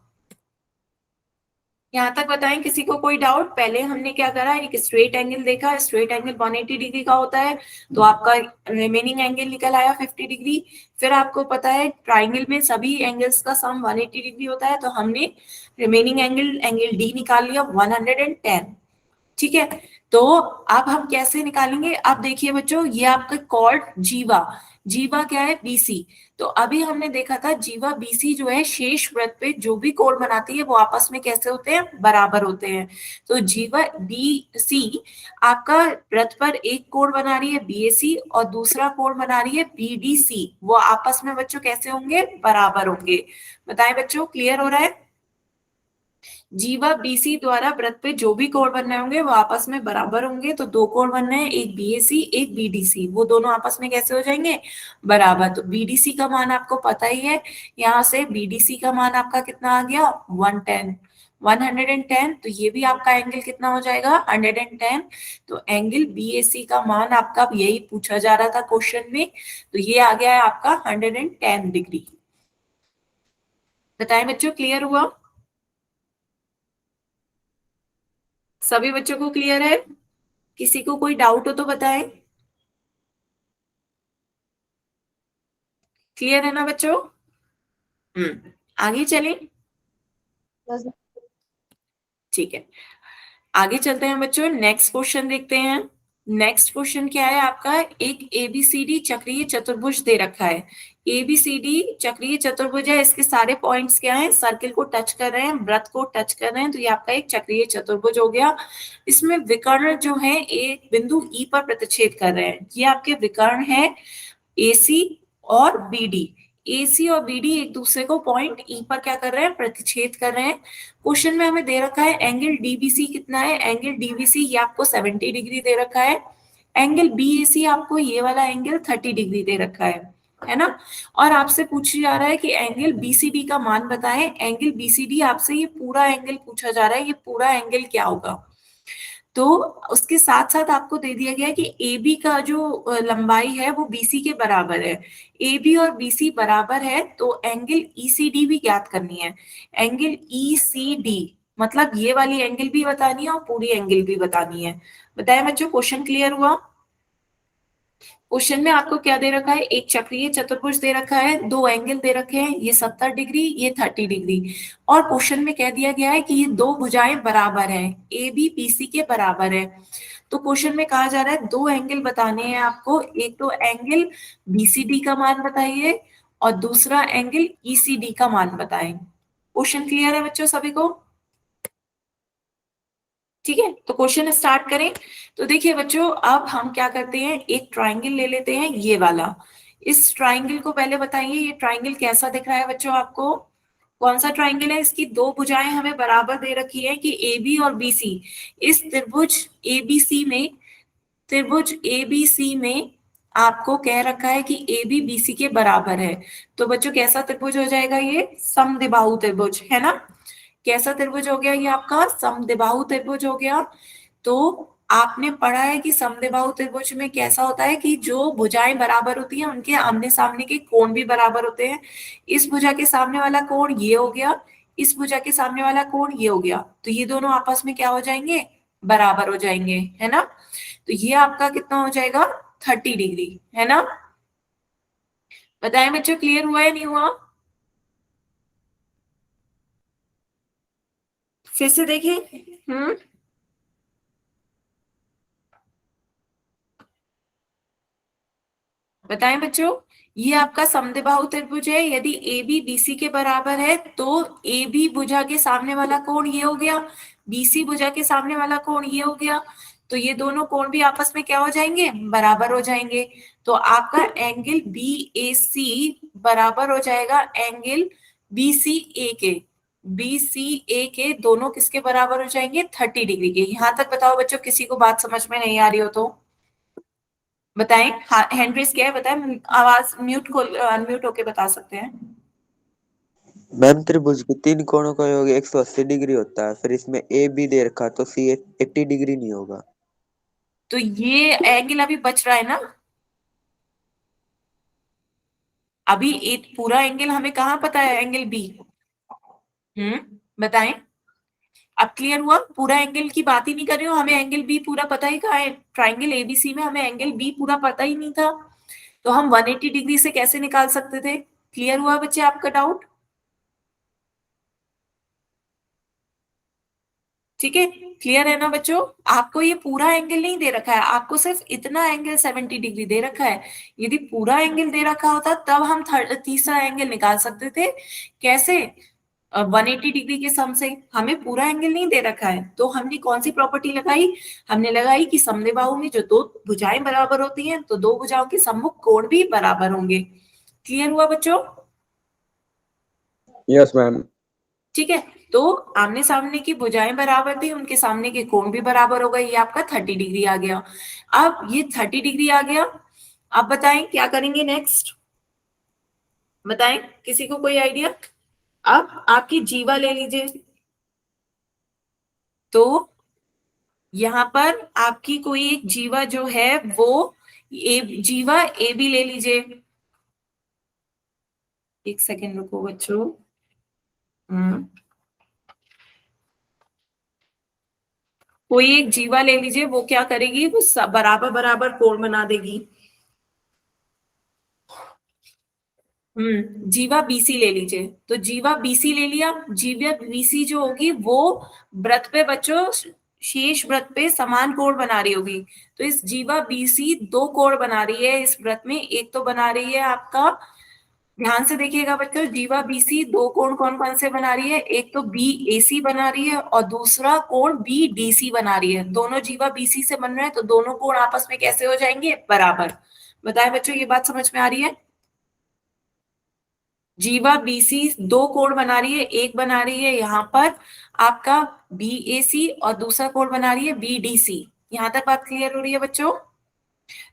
यहाँ तक बताएं किसी को कोई डाउट? पहले हमने क्या करा, एक स्ट्रेट एंगल देखा, स्ट्रेट एंगल 180 डिग्री का होता है, तो आपका रिमेनिंग एंगल निकल आया 50 डिग्री। फिर आपको पता है ट्राइंगल में सभी एंगल्स का सम 180 डिग्री होता है, तो हमने रिमेनिंग एंगल एंगल डी निकाल लिया 110। ठीक है, तो अब हम कैसे निकालेंगे, अब देखिए बच्चों, ये आपका कॉर्ड जीवा, जीवा क्या है, बीसी। तो अभी हमने देखा था जीवा बीसी जो है शेष वृत्त पे जो भी कोण बनाती है वो आपस में कैसे होते हैं, बराबर होते हैं। तो जीवा बीसी आपका वृत्त पर एक कोण बना रही है बीएसी और दूसरा कोण बना रही है बीडीसी, वो आपस में बच्चों कैसे होंगे, बराबर होंगे। बताएं बच्चों, क्लियर हो रहा है? जीवा बीसी द्वारा वृत्त पे जो भी कोण बनने होंगे वो आपस में बराबर होंगे। तो दो कोण बनने हैं, एक बीएसी एक बीडीसी, वो दोनों आपस में कैसे हो जाएंगे, बराबर। तो बीडीसी का मान आपको पता ही है, यहाँ से बीडीसी का मान आपका कितना आ गया, 110। 110, तो ये भी आपका एंगल कितना हो जाएगा 110। तो एंगल BAC का मान आपका यही पूछा जा रहा था क्वेश्चन में, तो ये आ गया है आपका 110 डिग्री। बताएं बच्चों, क्लियर हुआ? सभी बच्चों को क्लियर है? किसी को कोई डाउट हो तो बताएं। क्लियर है ना बच्चों? आगे चलें। Yes, ठीक है, आगे चलते हैं बच्चों, नेक्स्ट क्वेश्चन देखते हैं। नेक्स्ट क्वेश्चन क्या है आपका, एक ABCD चक्रीय चतुर्भुज दे रखा है। ABCD चक्रीय चतुर्भुज है, इसके सारे पॉइंट्स क्या हैं, सर्किल को टच कर रहे हैं, वृत्त को टच कर रहे हैं, तो ये आपका एक चक्रीय चतुर्भुज हो गया। इसमें विकर्ण जो है एक बिंदु E पर प्रतिच्छेद कर रहे हैं। ये आपके विकर्ण है AC और BD। AC और BD एक दूसरे को पॉइंट E पर क्या कर रहे हैं, प्रतिच्छेद कर रहे हैं। क्वेश्चन में हमें दे रखा है एंगल DBC कितना है, एंगल DBC ये आपको 70 डिग्री दे रखा है। एंगल BAC आपको ये वाला एंगल 30 डिग्री दे रखा है ना। और आपसे पूछा जा रहा है कि एंगल BCD का मान बताएं। एंगल BCD आपसे ये पूरा एंगल पूछा जा रहा है, ये पूरा एंगल क्या होगा। तो उसके साथ साथ आपको दे दिया गया है कि AB का जो लंबाई है वो BC के बराबर है। AB और BC बराबर है, तो एंगल ECD भी ज्ञात करनी है। एंगल ECD मतलब ये वाली एंगल भी बतानी है और पूरी एंगल भी बतानी है। बताएं बच्चों, क्वेश्चन क्लियर हुआ? क्वेश्चन में आपको क्या दे रखा है, एक चक्रीय चतुर्भुज दे रखा है, दो एंगल दे रखे हैं, ये 70 डिग्री, ये 30 डिग्री। और क्वेश्चन में कह दिया गया है कि ये दो भुजाएं बराबर हैं, AB BC के बराबर है। तो क्वेश्चन में कहा जा रहा है दो एंगल बताने हैं आपको, एक तो एंगल BCD का मान बताइए और दूसरा एंगल ECD का मान बताएं। क्वेश्चन क्लियर है बच्चों सभी को? ठीक है, तो क्वेश्चन स्टार्ट करें। तो देखिए बच्चों, अब हम क्या करते हैं, एक ट्राइंगल ले लेते हैं ये वाला। इस ट्राइंगल को पहले बताइए, ये ट्राइंगल कैसा दिख रहा है बच्चों आपको? कौन सा ट्राइंगल है? इसकी दो भुजाएं हमें बराबर दे रखी है कि AB और BC। इस त्रिभुज ABC में, त्रिभुज ABC में आपको कह रखा है कि AB BC के बराबर है। तो बच्चों कैसा त्रिभुज हो जाएगा, ये समद्विबाहु त्रिभुज है ना। कैसा त्रिभुज हो गया ये आपका, समद्विबाहु त्रिभुज हो गया। तो आपने पढ़ा है कि समद्विबाहु त्रिभुज में कैसा होता है कि जो भुजाएं बराबर होती हैं उनके आमने सामने के कोण भी बराबर होते हैं। इस भुजा के सामने वाला कोण ये हो गया, इस भुजा के सामने वाला कोण ये हो गया, तो ये दोनों आपस में क्या हो जाएंगे, बराबर हो जाएंगे, है ना। तो ये आपका कितना हो जाएगा, 30 डिग्री, है ना। बताएं बच्चों, क्लियर हुआ या नहीं हुआ? फिर से देखिए। बताएं बच्चों, ये आपका समद्विबाहु त्रिभुज है। यदि AB BC के बराबर है तो AB भुजा के सामने वाला कोण ये हो गया, BC भुजा के सामने वाला कोण ये हो गया, तो ये दोनों कोण भी आपस में क्या हो जाएंगे, बराबर हो जाएंगे। तो आपका एंगल BAC बराबर हो जाएगा एंगल BCA के। BCA के दोनों किसके बराबर हो जाएंगे, 30 डिग्री के। यहां तक बताओ बच्चों, किसी को बात समझ में नहीं आ रही हो तो बताएं। हैंड रेस क्या है बताएं, आवाज म्यूट को अनम्यूट होके बता सकते हैं। मैम त्रिभुज के तीन कोणों का योग 180 डिग्री होता है, फिर इसमें ए बी दे रखा तो सी 80 डिग्री नहीं होगा। तो ये एंगल अभी बच रहा है ना, अभी एक पूरा एंगल हमें कहाँ पता है, एंगल बी। बताएं। अब क्लियर हुआ? पूरा एंगल की बात ही नहीं कर रही हूँ, हमें एंगल बी पूरा पता ही कहाँ है, ट्राइंगल एबीसी में हमें एंगल बी पूरा पता ही नहीं था, तो हम 180 डिग्री से कैसे निकाल सकते थे। क्लियर हुआ बच्चे आपका डाउट? ठीक है, क्लियर है ना बच्चों। आपको ये पूरा एंगल नहीं दे रखा है, आपको सिर्फ इतना एंगल 70 डिग्री दे रखा है। यदि पूरा एंगल दे रखा होता तब हम तीसरा एंगल निकाल सकते थे। कैसे? 180 डिग्री के सम से। हमें पूरा एंगल नहीं दे रखा है, तो हमने कौन सी प्रॉपर्टी लगाई, हमने लगाई कि समद्विबाहु में जो दो भुजाएं बराबर होती हैं तो दो भुजाओं के सम्मुख कोण भी बराबर होंगे। क्लियर हुआ बच्चों? Yes ma'am. ठीक है, तो आमने सामने की भुजाएं बराबर थी, उनके सामने के कोण भी बराबर हो गए, ये आपका 30 डिग्री आ गया। अब ये 30 डिग्री आ गया, अब बताएं क्या करेंगे नेक्स्ट, बताएं किसी को कोई आइडिया। अब आपकी जीवा ले लीजिए, तो यहाँ पर आपकी कोई एक जीवा जो है वो जीवा ए बी ले लीजिए। एक सेकेंड रुको बच्चों। कोई एक जीवा ले लीजिए, वो क्या करेगी, वो बराबर बराबर कोण बना देगी। जीवा बीसी ले लीजिए। तो जीवा बीसी ले लिया। जीवा बीसी जो होगी वो व्रत पे बच्चों, शेष व्रत पे समान कोण बना रही होगी। तो इस जीवा बीसी दो कोण बना रही है इस व्रत में। एक तो बना रही है आपका, ध्यान से देखिएगा बच्चों, जीवा बीसी दो कोण कौन कौन से बना रही है, एक तो बी एसी बना रही है और दूसरा कोण बी डीसी बना रही है। दोनों जीवा बीसी से बन रहे हैं तो दोनों कोण आपस में कैसे हो जाएंगे, बराबर। बताए बच्चों, ये बात समझ में आ रही है। जीवा बीसी दो कोण बना रही है, एक बना रही है यहाँ पर आपका बी एसी और दूसरा कोण बना रही है बी डीसी। यहाँ तक बात क्लियर हो रही है बच्चों।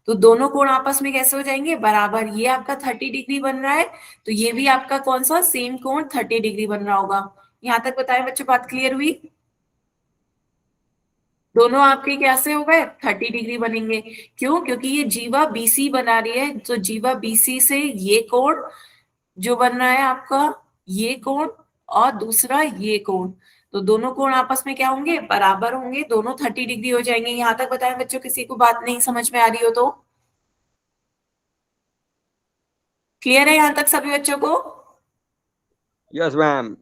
तो दोनों कोण आपस में कैसे हो जाएंगे, बराबर। ये आपका 30 डिग्री बन रहा है तो ये भी आपका कौन सा, सेम कोण 30 डिग्री बन रहा होगा। यहाँ तक बताएं बच्चों, बात क्लियर हुई। दोनों आपके कैसे हो गए, 30 डिग्री बनेंगे। क्यों, क्योंकि ये जीवा बीसी बना रही है। तो जीवा बीसी से ये कोण जो बन रहा है आपका, ये कोण और दूसरा ये कोण, तो दोनों कोण आपस में क्या होंगे, बराबर होंगे। दोनों 30 डिग्री हो जाएंगे। यहाँ तक बताएं बच्चों, किसी को बात नहीं समझ में आ रही हो तो। क्लियर है यहाँ तक सभी बच्चों को। Yes ma'am.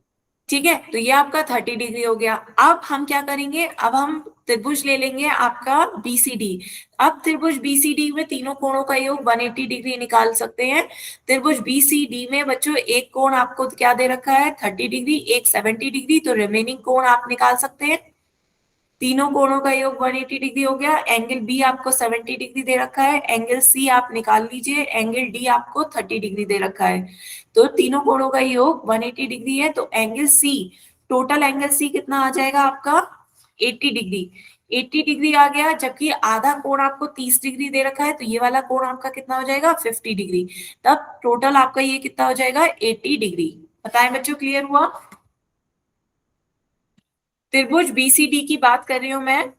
ठीक है, तो ये आपका 30 डिग्री हो गया। अब हम क्या करेंगे, अब हम त्रिभुज ले लेंगे आपका बीसीडी। अब त्रिभुज बीसीडी में तीनों कोणों का योग 180 डिग्री निकाल सकते हैं। त्रिभुज बीसीडी में बच्चों एक कोण आपको क्या दे रखा है, 30 डिग्री, एक 70 डिग्री, तो रिमेनिंग कोण आप निकाल सकते हैं। तीनों कोणों का योग 180 डिग्री हो गया। एंगल बी आपको 70 डिग्री दे रखा है। एंगल सी आप निकाल लीजिए। एंगल डी आपको 30 डिग्री दे रखा है। तो तीनों कोणों का योग 180 डिग्री है। तो angle C, total angle C कितना आ जाएगा आपका, 80 डिग्री। 80 डिग्री आ गया, जबकि आधा कोण आपको 30 डिग्री दे रखा है। तो ये वाला कोण आपका कितना हो जाएगा, 50 डिग्री। तब टोटल आपका ये कितना हो जाएगा, 80 डिग्री। बताएं बच्चों, क्लियर हुआ। त्रिभुज बीसीडी की बात कर रही हूं मैं।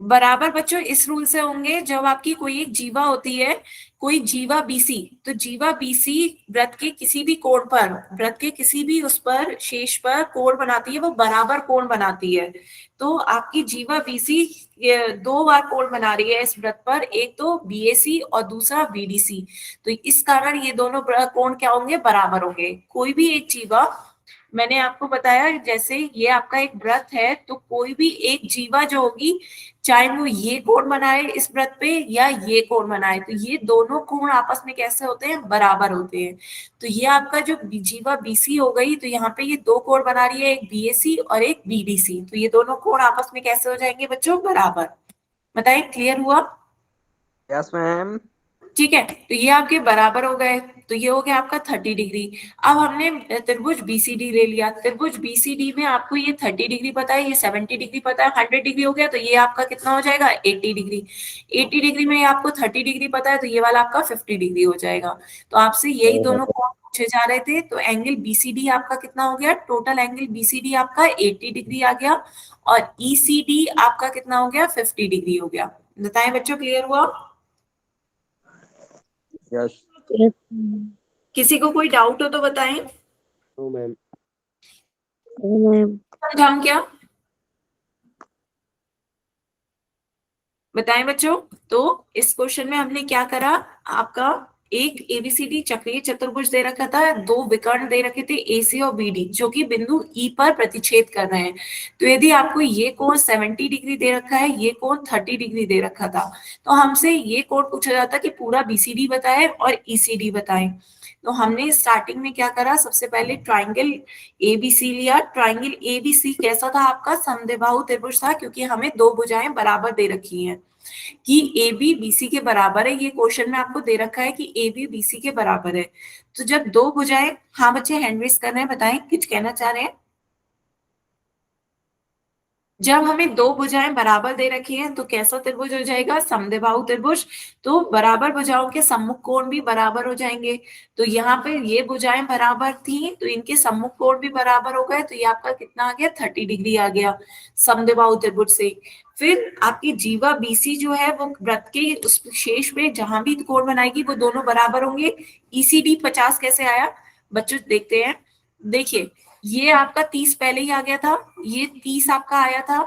बराबर बच्चों इस रूल से होंगे, जब आपकी कोई एक जीवा होती है, कोई जीवा बीसी, तो जीवा बीसी व्रत के किसी भी कोण पर, व्रत के किसी भी उस पर, शेष पर कोण बनाती है, वो बराबर कोण बनाती है। तो आपकी जीवा बीसी दो बार कोण बना रही है इस व्रत पर, एक तो बीएसी और दूसरा बीडीसी। तो इस कारण ये दोनों कोण क्या होंगे, बराबर होंगे। कोई भी एक जीवा, मैंने आपको बताया जैसे ये आपका एक व्रत है, तो कोई भी एक जीवा जो होगी, चाहे वो ये कोण बनाए इस व्रत पे या ये कोण बनाए, तो ये दोनों कोण आपस में कैसे होते हैं, बराबर होते हैं। तो ये आपका जो जीवा बीसी हो गई, तो यहाँ पे ये दो कोण बना रही है, एक बीएसी और एक बीडीसी। तो ये दोनों कोण आपस में कैसे हो जाएंगे बच्चों, बराबर। बताइए, क्लियर हुआ। Yes ma'am. ठीक है, तो ये आपके बराबर हो गए। तो ये हो गया आपका 30 डिग्री। अब हमने त्रिभुज बीसीडी ले लिया। त्रिभुज बीसीडी में आपको ये 30 डिग्री पता है, ये 70 डिग्री पता है, 100 डिग्री हो गया। तो ये आपका कितना हो जाएगा, 80 डिग्री। 80 डिग्री में आपको 30 डिग्री पता है, तो ये वाला आपका 50 डिग्री हो जाएगा। तो आपसे यही दोनों कोण पूछे जा रहे थे। तो एंगल बीसीडी आपका कितना हो गया, टोटल एंगल बीसीडी आपका 80 डिग्री आ गया, और ईसीडी आपका कितना हो गया, 50 डिग्री हो गया। बताएं बच्चों, क्लियर हुआ। यस। किसी को कोई डाउट हो तो बताएं। No ma'am. समझाऊं क्या, बताएं बच्चों। तो इस क्वेश्चन में हमने क्या करा, आपका एक एबीसीडी चक्रीय चतुर्भुज दे रखा था, दो विकर्ण दे रखे थे एसी और बीडी, जो कि बिंदु ई पर प्रतिच्छेद कर रहे हैं। तो यदि आपको ये कोण 70 डिग्री दे रखा है, ये कोण 30 डिग्री दे रखा था, तो हमसे ये कोण पूछा जाता कि पूरा बीसीडी बताए और ईसीडी बताएं। तो हमने स्टार्टिंग में क्या करा, सबसे पहले ट्राइंगल एबीसी लिया। ट्राइंगल एबीसी कैसा था आपका, समद्विबाहु त्रिभुज था, क्योंकि हमें दो भुजाएं बराबर दे रखी हैं कि ए बी बीसी के बराबर है। ये क्वेश्चन में आपको दे रखा है कि ए बी बीसी के बराबर है। तो जब दो भुजाएं, हाँ बच्चे हैंड रेस कर रहे हैं, बताएं कुछ कहना चाह रहे हैं। जब हमें दो भुजाएं बराबर दे रखी हैं तो कैसा त्रिभुज हो जाएगा? समद्विबाहु त्रिभुज। तो बराबर भुजाओं के सम्मुख कोण भी बराबर हो जाएंगे। तो यहाँ पे ये भुजाएं बराबर थी तो इनके सम्मुख कोण भी बराबर हो गए, तो ये आपका कितना आ गया? 30 डिग्री आ गया समद्विबाहु त्रिभुज से। फिर आपकी जीवा बीसी जो है वो वृत्त के उस शेष पे जहां भी कोण बनाएगी वो दोनों बराबर होंगे। ईसीडी 50 कैसे आया बच्चों? देखते हैं। देखिए, ये आपका 30 पहले ही आ गया था, ये 30 आपका आया था,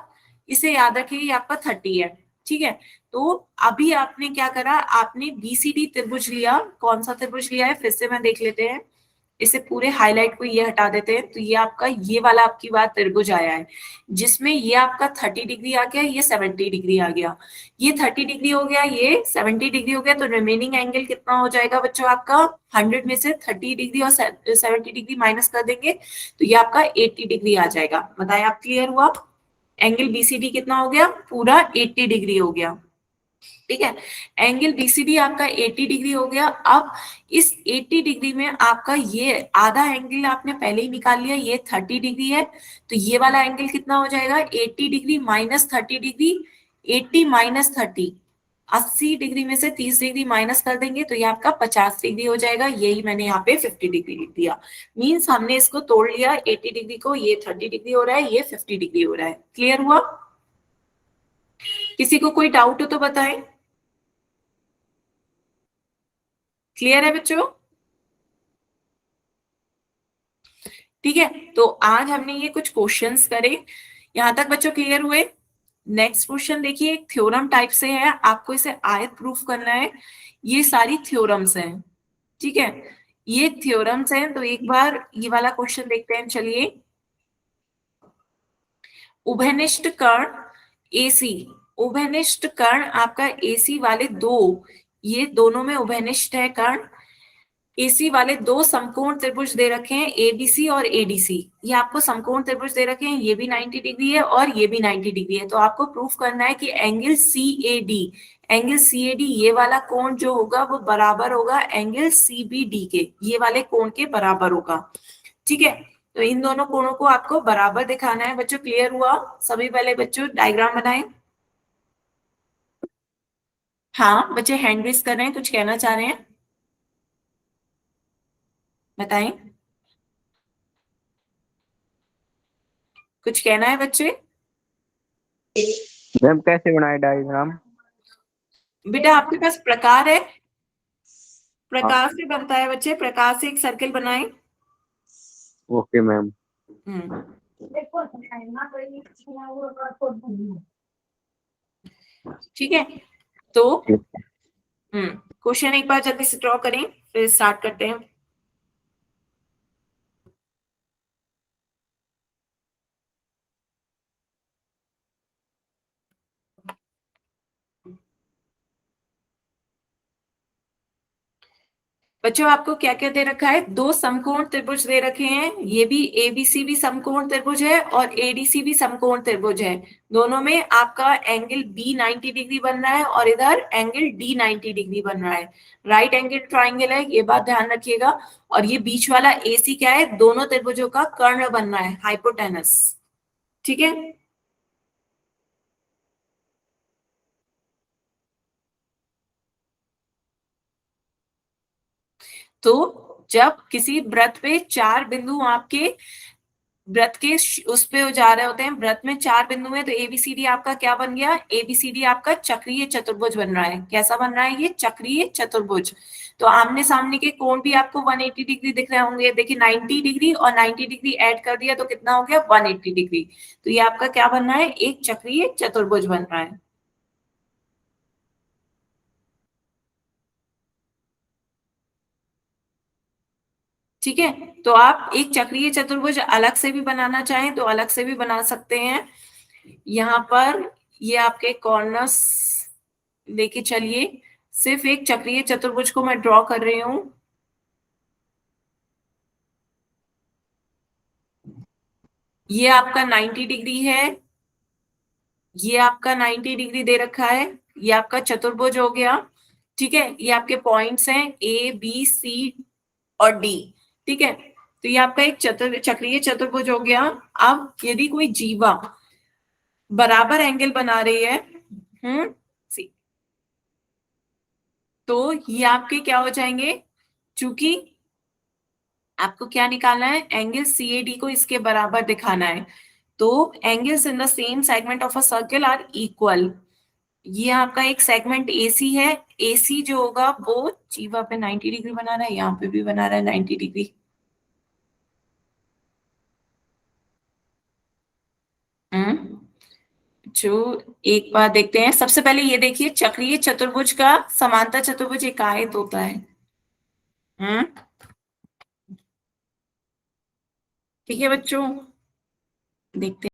इसे याद रखिए ये आपका 30 है। ठीक है, तो अभी आपने क्या करा? आपने बीसीडी त्रिभुज लिया। कौन सा त्रिभुज लिया है फिर से मैं देख लेते हैं। इसे पूरे हाईलाइट को ये हटा देते हैं। तो ये आपका ये वाला आपकी बात त्रिभुज आया है जिसमें ये आपका 30 डिग्री आ गया, ये 70 डिग्री आ गया। ये 30 डिग्री हो गया, ये 70 डिग्री हो गया, तो रिमेनिंग एंगल कितना हो जाएगा बच्चों आपका? 100 में से 30 डिग्री और 70 डिग्री माइनस कर देंगे तो ये आपका 80 डिग्री आ जाएगा। बताएं आप, क्लियर हुआ? एंगल बीसीडी कितना हो गया? पूरा 80 डिग्री हो गया। ठीक है, एंगल बीसीडी आपका 80 डिग्री हो गया। अब इस 80 डिग्री में आपका ये आधा एंगल आपने पहले ही निकाल लिया, ये 30 डिग्री है, तो ये वाला एंगल कितना हो जाएगा? 80 degree minus 30 degree. 80 minus 30, 80 degree में से 30 डिग्री माइनस कर देंगे तो ये आपका 50 डिग्री हो जाएगा। यही मैंने यहाँ पे 50 डिग्री लिख दिया। मीन्स हमने इसको तोड़ लिया, 80 डिग्री को, ये 30 डिग्री हो रहा है, ये 50 डिग्री हो रहा है। क्लियर हुआ? किसी को कोई डाउट हो तो बताएं। क्लियर है बच्चों? ठीक है, तो आज हमने ये कुछ क्वेश्चंस करे, यहां तक बच्चों क्लियर हुए? नेक्स्ट क्वेश्चन देखिए, एक थ्योरम टाइप से है, आपको इसे आयत प्रूफ करना है। ये सारी थ्योरम्स हैं। ठीक है, ये थ्योरम्स हैं, तो एक बार ये वाला क्वेश्चन देखते हैं। चलिए, उभयनिष्ठ कर्ण एसी, उभयनिष्ठ कर्ण आपका एसी वाले दो, ये दोनों में उभयनिष्ठ है कर्ण। एसी वाले दो समकोण त्रिभुज दे रखे हैं, एबीसी और एडीसी। ये आपको समकोण त्रिभुज दे रखे हैं, ये भी 90 डिग्री है और ये भी 90 डिग्री है। तो आपको प्रूफ करना है कि एंगल सीएडी, एंगल सीएडी ये वाला कोण जो होगा वो बराबर होगा एंगल सीबीडी के, ये वाले कोण के बराबर होगा। ठीक है, तो इन दोनों कोणों को आपको बराबर दिखाना है। बच्चों क्लियर हुआ? सभी पहले बच्चों डायग्राम बनाएं। हाँ, बच्चे हैंड रेस कर रहे हैं, कुछ कहना चाह रहे हैं, बताएं। कुछ कहना है बच्चे? मैम कैसे बनाए डायग्राम? बेटा आपके पास प्रकार है, प्रकार से बनता है बच्चे, प्रकार से एक सर्किल बनाएं। Okay ma'am. हम्म, ठीक है, तो क्वेश्चन एक बार जल्दी से ड्रॉ करें फिर स्टार्ट करते हैं। बच्चों आपको क्या क्या दे रखा है? दो समकोण त्रिभुज दे रखे हैं, ये भी एबीसी भी समकोण त्रिभुज है और एडीसी भी समकोण त्रिभुज है। दोनों में आपका एंगल बी 90 डिग्री बन रहा है और इधर एंगल डी 90 डिग्री बन रहा है। राइट एंगल ट्राइंगल है, ये बात ध्यान रखिएगा। और ये बीच वाला एसी क्या है? दोनों त्रिभुजों का कर्ण बन रहा है, हाइपोटेनस। ठीक है, तो जब किसी वृत्त पे चार बिंदु आपके वृत्त के उस पे जा रहे होते हैं, वृत्त में चार बिंदु है, तो एबीसीडी आपका क्या बन गया? एबीसीडी आपका चक्रीय चतुर्भुज बन रहा है। कैसा बन रहा है? ये चक्रीय चतुर्भुज। तो आमने सामने के कोण भी आपको 180 डिग्री दिख रहे होंगे। देखिए 90 डिग्री और 90 डिग्री ऐड कर दिया तो कितना हो गया? 180 डिग्री। तो ये आपका क्या बन रहा है? एक चक्रीय चतुर्भुज बन रहा है। ठीक है, तो आप एक चक्रीय चतुर्भुज अलग से भी बनाना चाहें तो अलग से भी बना सकते हैं। यहाँ पर ये आपके कॉर्नर्स लेके चलिए, सिर्फ एक चक्रीय चतुर्भुज को मैं ड्रॉ कर रही हूं। ये आपका 90 डिग्री है, ये आपका 90 डिग्री दे रखा है, ये आपका चतुर्भुज हो गया। ठीक है, ये आपके पॉइंट्स हैं ए बी सी और डी। ठीक है, तो ये आपका एक चक्रीय चतुर्भुज हो गया। अब यदि कोई जीवा बराबर एंगल बना रही है, सी, तो ये आपके क्या हो जाएंगे, चूंकि आपको क्या निकालना है, एंगल CAD को इसके बराबर दिखाना है, तो angles in the same segment of a circle are equal. ये आपका एक सेगमेंट AC है, AC जो होगा वो जीवा पे 90 डिग्री बना रहा है, यहाँ पे भी बना रहा है 90 डिग्री। जो एक बार देखते हैं, सबसे पहले ये देखिए, चक्रीय चतुर्भुज का समांतर चतुर्भुज एक आयत होता है। ठीक है बच्चों, देखते हैं।